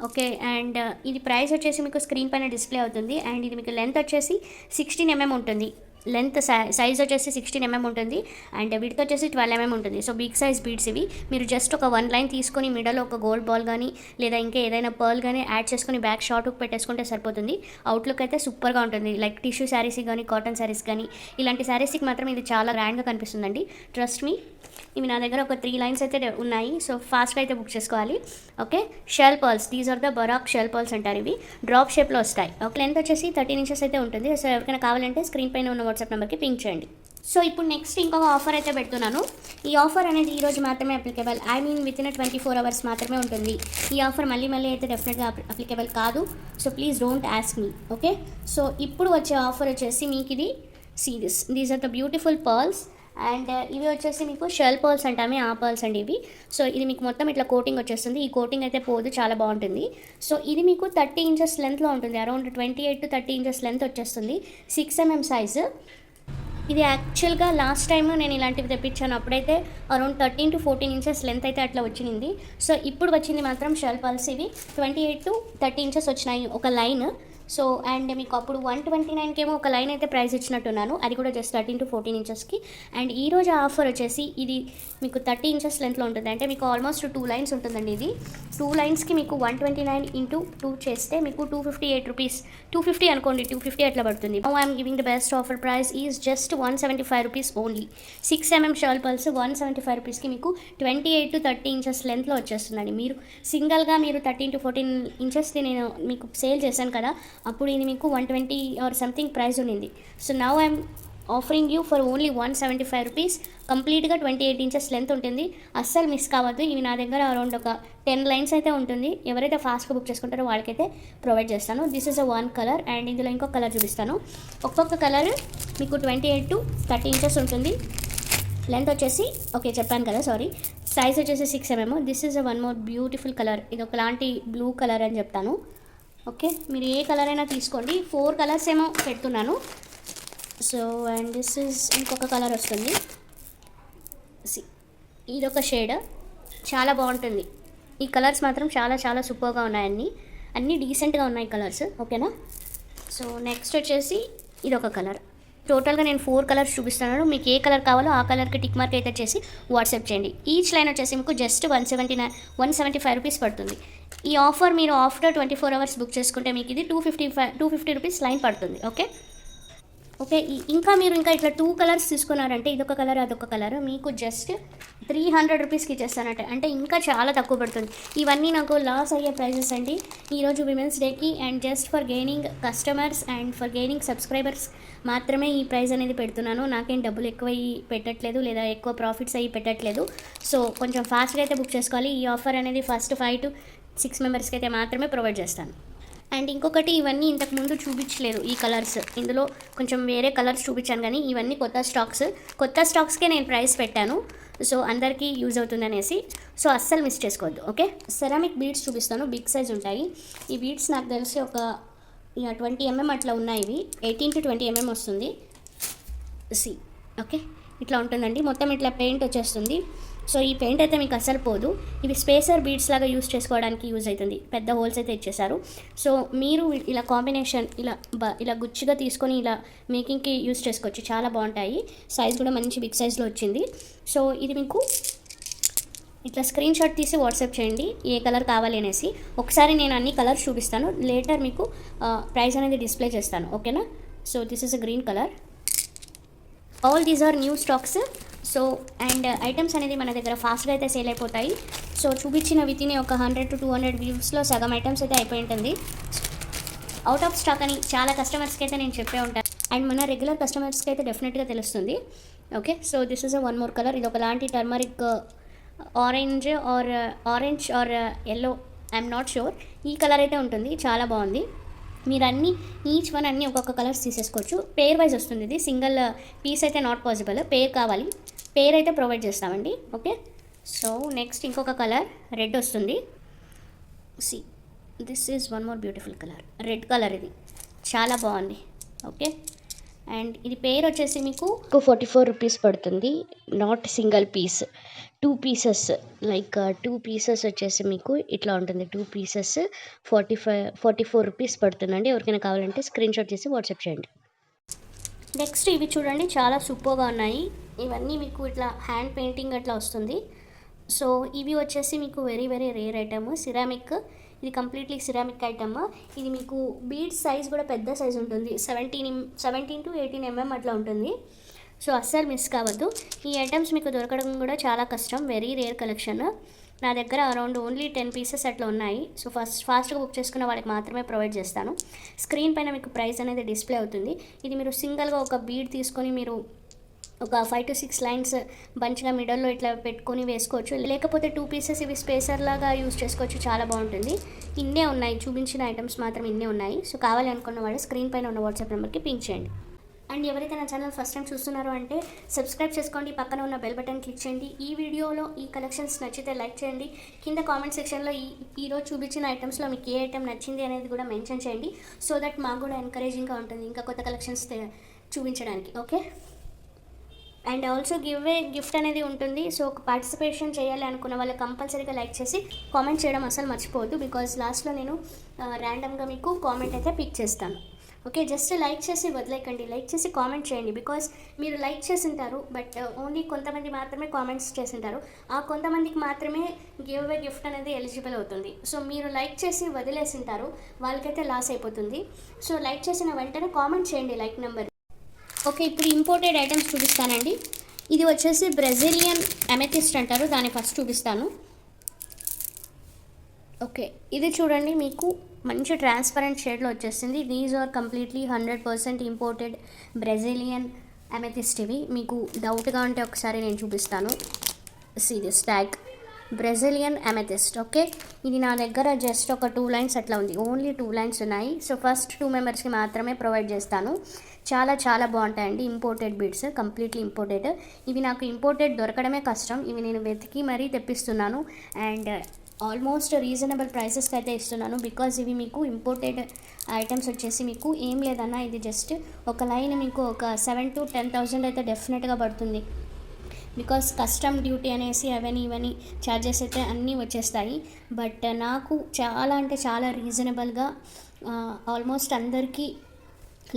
ఓకే, అండ్ ఇది ప్రైస్ వచ్చేసి మీకు స్క్రీన్ పైన డిస్ప్లే అవుతుంది. అండ్ ఇది మీకు లెంత్ వచ్చేసి 16 mm ఉంటుంది. లెంత్ సైజ్ వచ్చేసి 16 mm ఉంటుంది. అండ్ విడ్త్ వచ్చేసి 12 mm ఉంటుంది. సో బిగ్ సైజ్ బీడ్స్ ఇవి. మీరు జస్ట్ ఒక 1 లైన్ తీసుకొని మిడల్ ఒక గోల్డ్ బాల్ కానీ లేదా ఇంకా ఏదైనా పర్ల్ కానీ యాడ్ చేసుకొని బ్యాక్ షార్ట్ హుక్ పెట్టేసుకుంటే సరిపోతుంది. అవుట్లుక్ అయితే సూపర్గా ఉంటుంది. లైక్ టిష్యూ శారీస్కి కానీ కాటన్ శారీస్ కానీ ఇలాంటి శారీస్కి మాత్రం ఇది చాలా గ్రాండ్గా కనిపిస్తుందండి. Trust me. ఇవి నా దగ్గర ఒక 3 లైన్స్ అయితే ఉన్నాయి. సో ఫాస్ట్గా అయితే బుక్ చేసుకోవాలి. Okay, shell pearls. These are the baroque shell pearls అంటారు. ఇవి డ్రాప్ షేప్లో వస్తాయి. ఓకే, లెంత్ వచ్చేసి 13 ఇంచెస్ అయితే ఉంటుంది. సో ఎవరికైనా కావాలంటే స్క్రీన్ పైన ఉన్న వాట్సాప్ నెంబర్కి పింక్ చేయండి. సో ఇప్పుడు నెక్స్ట్ ఇంకొక ఆఫర్ అయితే పెడుతున్నాను. ఈ ఆఫర్ అనేది ఈరోజు మాత్రమే applicable. I mean within 24 hours మాత్రమే ఉంటుంది. ఈ ఆఫర్ మళ్ళీ అయితే డెఫినెట్గా అప్లికేబుల్ కాదు. So please don't ask me. Okay, so ఇప్పుడు వచ్చే ఆఫర్ వచ్చేసి మీకు ఇది series. These are the beautiful pearls. And ఇవి వచ్చేసి మీకు షెల్ పర్ల్స్ అంటామే, ఆ పర్ల్స్ అండి ఇవి. సో ఇది మీకు మొత్తం ఇట్లా కోటింగ్ వచ్చేస్తుంది. ఈ కోటింగ్ అయితే పోదు, చాలా బాగుంటుంది. సో ఇది మీకు 30 ఇంచెస్ లెంత్లో ఉంటుంది. అరౌండ్ 28 to 30 ఇంచెస్ లెంత్ వచ్చేస్తుంది. 6 mm సైజు. ఇది యాక్చువల్గా లాస్ట్ టైం నేను ఇలాంటివి తెప్పించాను, అప్పుడైతే అరౌండ్ 13 to 14 ఇంచెస్ లెంత్ అయితే అట్లా వచ్చింది. సో ఇప్పుడు వచ్చింది మాత్రం షెల్ పర్ల్స్. ఇవి 28 to 30 ఇంచెస్ వచ్చినాయి ఒక లైన్. సో అండ్ మీకు అప్పుడు 129 ఏమో ఒక లైన్ అయితే ప్రైస్ ఇచ్చినట్టున్నాను, అది కూడా జస్ట్ 13 to 14 ఇంచెస్కి. అండ్ ఈరోజు ఆఫర్ వచ్చేసి ఇది మీకు 30 ఇంచెస్ లెంత్లో ఉంటుంది, అంటే మీకు ఆల్మోస్ట్ 2 లైన్స్ ఉంటుందండి. ఇది 2 లైన్స్కి మీకు 129 into 2 చేస్తే మీకు 258 రూపీస్, 250 అనుకోండి, 250 అట్లా పడుతుంది. Now I'm giving the best offer price is just 175 rupees only. 6mm shell pearls 175 రూపీస్కి మీకు 28 to 30 ఇంచెస్ లెంత్లో వచ్చేస్తుందండి. మీరు సింగల్గా మీరు 13 to 14 ఇంచెస్ది నేను మీకు సేల్ చేశాను కదా, అప్పుడు ఇది మీకు 120 ఆర్ సంథింగ్ ప్రైస్ ఉండింది. So now I'm offering you for only 175 rupees. కంప్లీట్గా 28 ఇంచెస్ లెంత్ ఉంటుంది, అస్సలు మిస్ కావద్దు. ఇవి నా దగ్గర అరౌండ్ ఒక 10 లైన్స్ అయితే ఉంటుంది. ఎవరైతే ఫాస్ట్గా బుక్ చేసుకుంటారో వాళ్ళకైతే ప్రొవైడ్ చేస్తాను. This is a 1 colour and ఇందులో ఇంకొక కలర్ చూపిస్తాను. ఒక్కొక్క కలర్ మీకు 28 to 30 ఇంచెస్ ఉంటుంది. లెంత్ వచ్చేసి ఓకే చెప్పాను కదా, సారీ, సైజ్ వచ్చేసి 6mm. This is a 1 more beautiful colour. ఇది ఒకలాంటి బ్లూ కలర్ అని చెప్తాను. ఓకే, మీరు ఏ కలర్ అయినా తీసుకోండి. 4 కలర్స్ ఏమో పెడుతున్నాను. సో అండ్ దిస్ ఈజ్ ఇంకొక కలర్ వస్తుంది. ఇదొక షేడ్, చాలా బాగుంటుంది. ఈ కలర్స్ మాత్రం చాలా చాలా సూపర్గా ఉన్నాయి, అన్నీ డీసెంట్గా ఉన్నాయి కలర్స్. ఓకేనా. సో నెక్స్ట్ వచ్చేసి ఇదొక కలర్. టోటల్గా నేను 4 కలర్స్ చూపిస్తున్నాను. మీకు ఏ కలర్ కావాలో ఆ కలర్కి టిక్ మార్క్ అయితే చేసి వాట్సాప్ చేయండి. ఈచ్ లైన్ వచ్చేసి మీకు జస్ట్ 175 రూపీస్ పడుతుంది. ఈ ఆఫర్ మీరు ఆఫ్టర్ 24 అవర్స్ బుక్ చేసుకుంటే మీకు ఇది 250 రూపీస్ లైన్ పడుతుంది. ఓకే, ఇంకా మీరు ఇంకా ఇట్లా 2 కలర్స్ తీసుకున్నారంటే, ఇదొక కలర్ అదొక కలర్, మీకు జస్ట్ 300 రూపీస్కి ఇచ్చేస్తానంటే, అంటే ఇంకా చాలా తక్కువ పడుతుంది. ఇవన్నీ నాకు లాస్ అయ్యే ప్రైజెస్ అండి ఈరోజు విమెన్స్ డేకి. And just for gaining customers and for gaining subscribers మాత్రమే ఈ ప్రైస్ అనేది పెడుతున్నాను. నాకేం డబ్బులు ఎక్కువ పెట్టట్లేదు, లేదా ఎక్కువ ప్రాఫిట్స్ అయ్యి పెట్టట్లేదు. సో కొంచెం ఫాస్ట్గా అయితే బుక్ చేసుకోవాలి. ఈ ఆఫర్ అనేది ఫస్ట్ 5 to 6 మెంబర్స్కి అయితే మాత్రమే ప్రొవైడ్ చేస్తాను. అండ్ ఇంకొకటి, ఇవన్నీ ఇంతకుముందు చూపించలేదు ఈ కలర్స్, ఇందులో కొంచెం వేరే కలర్స్ చూపించాను, కానీ ఇవన్నీ కొత్త స్టాక్స్కే నేను ప్రైస్ పెట్టాను. సో అందరికీ యూజ్ అవుతుందనేసి, సో అస్సలు మిస్ చేసుకోవద్దు. ఓకే, సెరామిక్ బీడ్స్ చూపిస్తాను, బిగ్ సైజ్ ఉంటాయి. ఈ బీడ్స్ నాకు తెలిసి ఒక 20mm అట్లా ఉన్నాయి. ఇవి 18 to 20mm వస్తుంది. ఓకే, ఇట్లా ఉంటుందండి. మొత్తం ఇట్లా పెయింట్ వచ్చేస్తుంది. సో ఈ పెయింట్ అయితే మీకు అస్సలు పోదు. ఇవి స్పేసర్ బీడ్స్ లాగా యూజ్ చేసుకోవడానికి యూజ్ అవుతుంది. పెద్ద హోల్స్ అయితే ఇచ్చేసారు. సో మీరు ఇలా కాంబినేషన్ ఇలా గుచ్చిగా తీసుకొని ఇలా మేకింగ్కి యూజ్ చేసుకోవచ్చు, చాలా బాగుంటాయి. సైజ్ కూడా మంచి బిగ్ సైజ్లో వచ్చింది. సో ఇది మీకు ఇట్లా స్క్రీన్ షాట్ తీసి వాట్సాప్ చేయండి ఏ కలర్ కావాలి అనేసి. ఒకసారి నేను అన్ని కలర్స్ చూపిస్తాను, లేటర్ మీకు ప్రైస్ అనేది డిస్ప్లే చేస్తాను. ఓకేనా. So this is a green colour. All these are new stocks. So and items అనేది మన దగ్గర ఫాస్ట్గా అయితే సేల్ అయిపోతాయి. సో చూపించిన వితిని ఒక 100 to 200 వ్యూస్లో సగం ఐటమ్స్ అయితే అయిపోయి ఉంటుంది. అవుట్ ఆఫ్ స్టాక్ అని చాలా కస్టమర్స్కి అయితే నేను చెప్పే ఉంటాను, అండ్ మన రెగ్యులర్ కస్టమర్స్కి అయితే డెఫినెట్గా తెలుస్తుంది. Okay, so this is a 1 more colour. ఇది ఒకలాంటి turmeric orange are yellow, I'm not sure. ఈ కలర్ అయితే ఉంటుంది, చాలా బాగుంది. మీరు ఈచ్ వన్ అన్నీ ఒక్కొక్క కలర్స్ తీసేసుకోవచ్చు. పేర్ వైజ్ వస్తుంది. ఇది సింగిల్ పీస్ అయితే నాట్ పాసిబుల్, పేర్ కావాలి, పేర్ అయితే ప్రొవైడ్ చేస్తామండి. ఓకే, సో నెక్స్ట్ ఇంకొక కలర్ రెడ్ వస్తుంది. This is 1 more beautiful colour, red colour. ఇది చాలా బాగుంది. ఓకే, అండ్ ఇది పేర్ వచ్చేసి మీకు 44 రూపీస్ పడుతుంది, not single piece, 2 pieces. Like 2 pieces వచ్చేసి మీకు ఇట్లా ఉంటుంది. 2 పీసెస్ 44 రూపీస్ పడుతుందండి. ఎవరికైనా కావాలంటే స్క్రీన్ షాట్ చేసి వాట్సాప్ చేయండి. నెక్స్ట్ ఇవి చూడండి, చాలా సూపర్గా ఉన్నాయి. ఇవన్నీ మీకు ఇట్లా హ్యాండ్ పెయింటింగ్ అట్లా వస్తుంది. సో ఇవి వచ్చేసి మీకు very very rare item, ceramic. ఇది కంప్లీట్లీ సిరామిక్ ఐటమ్. ఇది మీకు బీడ్స్ సైజ్ కూడా పెద్ద సైజ్ ఉంటుంది, 17 to 18mm అట్లా ఉంటుంది. సో అస్సలు మిస్ కావద్దు. ఈ ఐటమ్స్ మీకు దొరకడం కూడా చాలా కష్టం, వెరీ రేర్ కలెక్షన్. నా దగ్గర అరౌండ్ ఓన్లీ 10 పీసెస్ అట్లా ఉన్నాయి. సో ఫాస్ట్గా బుక్ చేసుకున్న వాళ్ళకి మాత్రమే ప్రొవైడ్ చేస్తాను. స్క్రీన్ పైన మీకు ప్రైస్ అనేది డిస్ప్లే అవుతుంది. ఇది మీరు సింగిల్గా ఒక బీడ్ తీసుకొని మీరు ఒక 5 to 6 లైన్స్ బంచ్గా మిడల్లో ఇట్లా పెట్టుకొని వేసుకోవచ్చు, లేకపోతే 2 పీసెస్ ఇవి స్పేసర్ లాగా యూజ్ చేసుకోవచ్చు, చాలా బాగుంటుంది. ఇన్నే ఉన్నాయి, చూపించిన ఐటమ్స్ మాత్రం ఇన్నే ఉన్నాయి. సో కావాలి అనుకున్న వాళ్ళు స్క్రీన్ పైన ఉన్న వాట్సాప్ నెంబర్కి పింక్ చేయండి. అండ్ ఎవరైతే నా ఛానల్ ఫస్ట్ టైం చూస్తున్నారో అంటే సబ్స్క్రైబ్ చేసుకోండి, పక్కన ఉన్న బెల్ బటన్ క్లిక్ చేయండి. ఈ వీడియోలో ఈ కలెక్షన్స్ నచ్చితే లైక్ చేయండి. కింద కామెంట్ సెక్షన్లో ఈరోజు చూపించిన ఐటమ్స్లో మీకు ఏ ఐటమ్ నచ్చింది అనేది కూడా మెన్షన్ చేయండి. సో దట్ మాకు కూడా ఎంకరేజింగ్గా ఉంటుంది ఇంకా కొత్త కలెక్షన్స్ చూపించడానికి. ఓకే, అండ్ ఆల్సో గిఫ్ట్ అనేది ఉంటుంది. సో ఒక పార్టిసిపేషన్ చేయాలి అనుకున్న వాళ్ళు కంపల్సరీగా లైక్ చేసి కామెంట్ చేయడం అసలు మర్చిపోవద్దు. బికాజ్ లాస్ట్లో నేను ర్యాండమ్గా మీకు కామెంట్ అయితే పిక్ చేస్తాను. ఓకే, జస్ట్ లైక్ చేసి వదిలేకండి, లైక్ చేసి కామెంట్ చేయండి. బికాజ్ మీరు లైక్ చేసింటారు, బట్ ఓన్లీ కొంతమంది మాత్రమే కామెంట్స్ చేసింటారు. ఆ కొంతమందికి మాత్రమే గిఫ్ట్ అనేది ఎలిజిబుల్ అవుతుంది. సో మీరు లైక్ చేసి వదిలేసింటారు, వాళ్ళకైతే లాస్ అయిపోతుంది. సో లైక్ చేసిన వెంటనే కామెంట్ చేయండి లైక్ నెంబర్. ఓకే, ఇప్పుడు ఇంపోర్టెడ్ ఐటమ్స్ చూపిస్తానండి. ఇది వచ్చేసి బ్రెజిలియన్ అమెథిస్ట్ అంటారు, దాన్ని ఫస్ట్ చూపిస్తాను. ఓకే, ఇది చూడండి, మీకు మంచి ట్రాన్స్పరెంట్ షేడ్లో వచ్చేసింది. These are completely 100% imported Brazilian amethyst. ఇవి మీకు డౌట్గా ఉంటే ఒకసారి నేను చూపిస్తాను. Serious tag Brazilian amethyst. Okay, ఇది నా దగ్గర జస్ట్ ఒక 2 లైన్స్ అట్లా ఉంది, ఓన్లీ 2 లైన్స్ ఉన్నాయి. సో ఫస్ట్ 2 మెంబర్స్కి మాత్రమే ప్రొవైడ్ చేస్తాను. చాలా చాలా బాగుంటాయండి, ఇంపోర్టెడ్ బీడ్స్, కంప్లీట్లీ ఇంపోర్టెడ్. ఇవి నాకు ఇంపోర్టెడ్ దొరకడమే కష్టం, ఇవి నేను వెతికి మరీ తెప్పిస్తున్నాను. అండ్ ఆల్మోస్ట్ రీజనబుల్ ప్రైసెస్కి అయితే ఇస్తున్నాను. బికాజ్ ఇవి మీకు ఇంపోర్టెడ్ ఐటమ్స్ వచ్చేసి మీకు ఏం లేదన్నా ఇది జస్ట్ ఒక లైన్ మీకు ఒక 7,000 to 10,000 అయితే డెఫినెట్గా పడుతుంది. బికాస్ కస్టమ్ డ్యూటీ అనేసి అవన్నీ ఇవన్నీ ఛార్జెస్ అయితే అన్నీ వచ్చేస్తాయి. బట్ నాకు చాలా అంటే చాలా రీజనబుల్గా ఆల్మోస్ట్ అందరికీ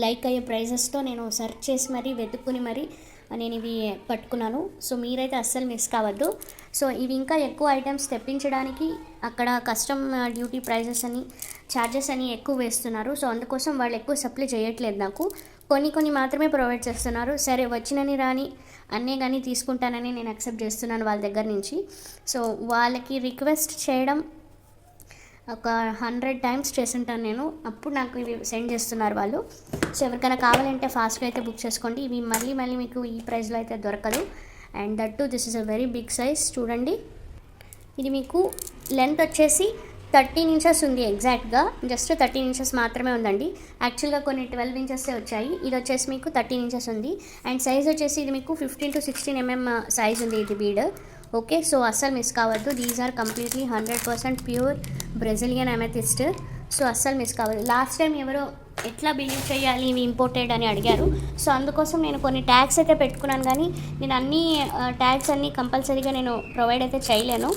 లైక్ అయ్యే ప్రైజెస్తో నేను సెర్చ్ చేసి మరీ వెతుక్కుని మరీ నేను ఇవి పట్టుకున్నాను. సో మీరైతే అస్సలు మిస్ కావద్దు. సో ఇవి ఇంకా ఎక్కువ ఐటమ్స్ తెప్పించడానికి అక్కడ కస్టమ్ డ్యూటీ ప్రైజెస్ అని ఛార్జెస్ అని ఎక్కువ వేస్తున్నారు. సో అందుకోసం వాళ్ళు ఎక్కువ సప్లై చేయట్లేదు, నాకు కొన్ని మాత్రమే ప్రొవైడ్ చేస్తున్నారు. సరే వచ్చినని రాని అన్నీ కానీ తీసుకుంటానని నేను యాక్సెప్ట్ చేస్తున్నాను వాళ్ళ దగ్గర నుంచి. సో వాళ్ళకి రిక్వెస్ట్ చేయడం ఒక 100 times చేస్తుంటాను నేను, అప్పుడు నాకు ఇవి సెండ్ చేస్తున్నారు వాళ్ళు. సో ఎవరికైనా కావాలంటే ఫాస్ట్గా అయితే బుక్ చేసుకోండి. ఇవి మళ్ళీ మీకు ఈ ప్రైస్లో అయితే దొరకదు. And that too this is a very big size. చూడండి, ఇది మీకు లెంత్ వచ్చేసి 13 inches ఉంది ఎగ్జాక్ట్గా, జస్ట్ 13 inches మాత్రమే ఉందండి. యాక్చువల్గా కొన్ని 12 inches వచ్చాయి, ఇది వచ్చేసి మీకు 13 inches ఉంది. అండ్ సైజ్ వచ్చేసి ఇది మీకు 15 to 16 mm సైజ్ ఉంది ఇది బీడ్. ఓకే, సో అస్సలు మిస్ కావద్దు. These are completely 100% pure Brazilian amethyst. So అస్సలు మిస్ కావద్దు. లాస్ట్ టైం ఎవరో ఎట్లా బిలీవ్ చేయాలి ఇవి ఇంపోర్టెడ్ అని అడిగారు. సో అందుకోసం నేను కొన్ని ట్యాగ్స్ అయితే పెట్టుకున్నాను, కానీ నేను అన్ని ట్యాగ్స్ అన్నీ కంపల్సరీగా నేను ప్రొవైడ్ అయితే చేయలేను.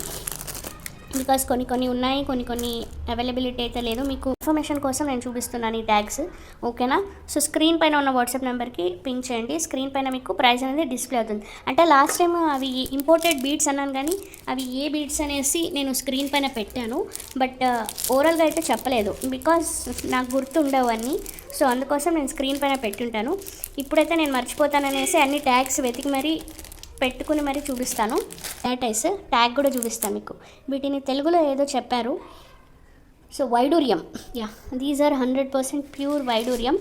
బికాస్ కొన్ని ఉన్నాయి, కొన్ని అవైలబిలిటీ అయితే లేదు. మీకు ఇన్ఫర్మేషన్ కోసం నేను చూపిస్తున్నాను ఈ ట్యాగ్స్. ఓకేనా? సో స్క్రీన్ పైన ఉన్న వాట్సాప్ నెంబర్కి పింక్ చేయండి. స్క్రీన్ పైన మీకు ప్రైస్ అనేది డిస్ప్లే అవుతుంది. అంటే లాస్ట్ టైం అవి ఇంపోర్టెడ్ బీడ్స్ అన్నాను, కానీ అవి ఏ బీడ్స్ అనేసి నేను స్క్రీన్ పైన పెట్టాను, బట్ ఓవరాల్గా అయితే చెప్పలేదు. బికాస్ నాకు గుర్తుండవు అన్నీ. సో అందుకోసం నేను స్క్రీన్ పైన పెట్టుంటాను. ఇప్పుడైతే నేను మర్చిపోతాననేసి అన్ని ట్యాగ్స్ వెతికి మరీ పెట్టుకుని మరీ చూపిస్తాను. డేటైస్ ట్యాగ్ కూడా చూపిస్తాను మీకు. వీటిని తెలుగులో ఏదో చెప్పారు. సో వైడూరియం, యా, దీస్ ఆర్ 100% ప్యూర్ వైడూరియం.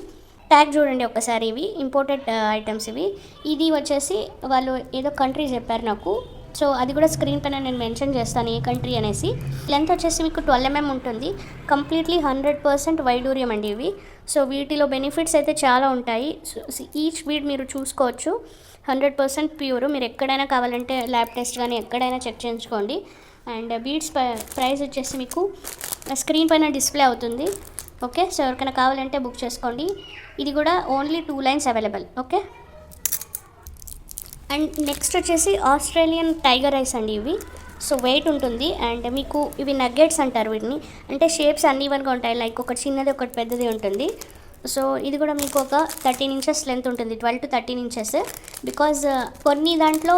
ట్యాగ్ చూడండి ఒక్కసారి, ఇవి ఇంపోర్టెడ్ ఐటమ్స్ ఇవి. ఇది వచ్చేసి వాళ్ళు ఏదో కంట్రీ చెప్పారు నాకు. సో అది కూడా స్క్రీన్ పైన నేను మెన్షన్ చేస్తాను ఏ కంట్రీ అనేసి. లెంత్ వచ్చేసి మీకు 12 mm ఉంటుంది. కంప్లీట్లీ 100% వైడూరియం అండి ఇవి. సో వీటిలో బెనిఫిట్స్ అయితే చాలా ఉంటాయి. సో ఈచ్ బీడ్ మీరు చూసుకోవచ్చు, 100% ప్యూర్. మీరు ఎక్కడైనా కావాలంటే ల్యాబ్ టెస్ట్ కానీ ఎక్కడైనా చెక్ చేయించుకోండి. అండ్ బీడ్స్ ప్రైస్ వచ్చేసి మీకు స్క్రీన్ పైన డిస్ప్లే అవుతుంది. ఓకే, సో ఎవరికైనా కావాలంటే బుక్ చేసుకోండి. ఇది కూడా only 2 lines available. Okay, and next వచ్చేసి ఆస్ట్రేలియన్ టైగర్ ఐస్ అండి ఇవి. సో వెయిట్ ఉంటుంది. అండ్ మీకు ఇవి నగ్గెట్స్ అంటారు వీటిని. అంటే షేప్స్ అన్ఈవెన్గా ఉంటాయి, లైక్ ఒకటి చిన్నది ఒకటి పెద్దది ఉంటుంది. సో ఇది కూడా మీకు ఒక 13 inches లెంత్ ఉంటుంది, 12 to 13 inches. బికాజ్ కొన్ని దాంట్లో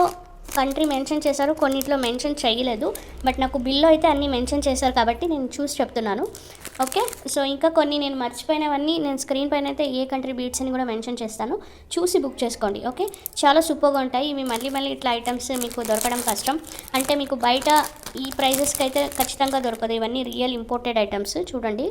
కంట్రీ మెన్షన్ చేశారు, కొన్నిట్లో మెన్షన్ చేయలేదు. బట్ నాకు బిల్లో అయితే అన్నీ మెన్షన్ చేశారు కాబట్టి నేను చూసి చెప్తున్నాను. ఓకే, సో ఇంకా కొన్ని నేను మర్చిపోయినవన్నీ నేను స్క్రీన్ పైన అయితే ఏ కంట్రీ బీట్స్ అని కూడా మెన్షన్ చేస్తాను, చూసి బుక్ చేసుకోండి. ఓకే, చాలా సూపర్గా ఉంటాయి ఇవి. మళ్ళీ ఇట్లా ఐటమ్స్ మీకు దొరకడం కష్టం. అంటే మీకు బయట ఈ ప్రైజెస్కి అయితే ఖచ్చితంగా దొరకదు. ఇవన్నీ రియల్ ఇంపోర్టెడ్ ఐటమ్స్. చూడండి,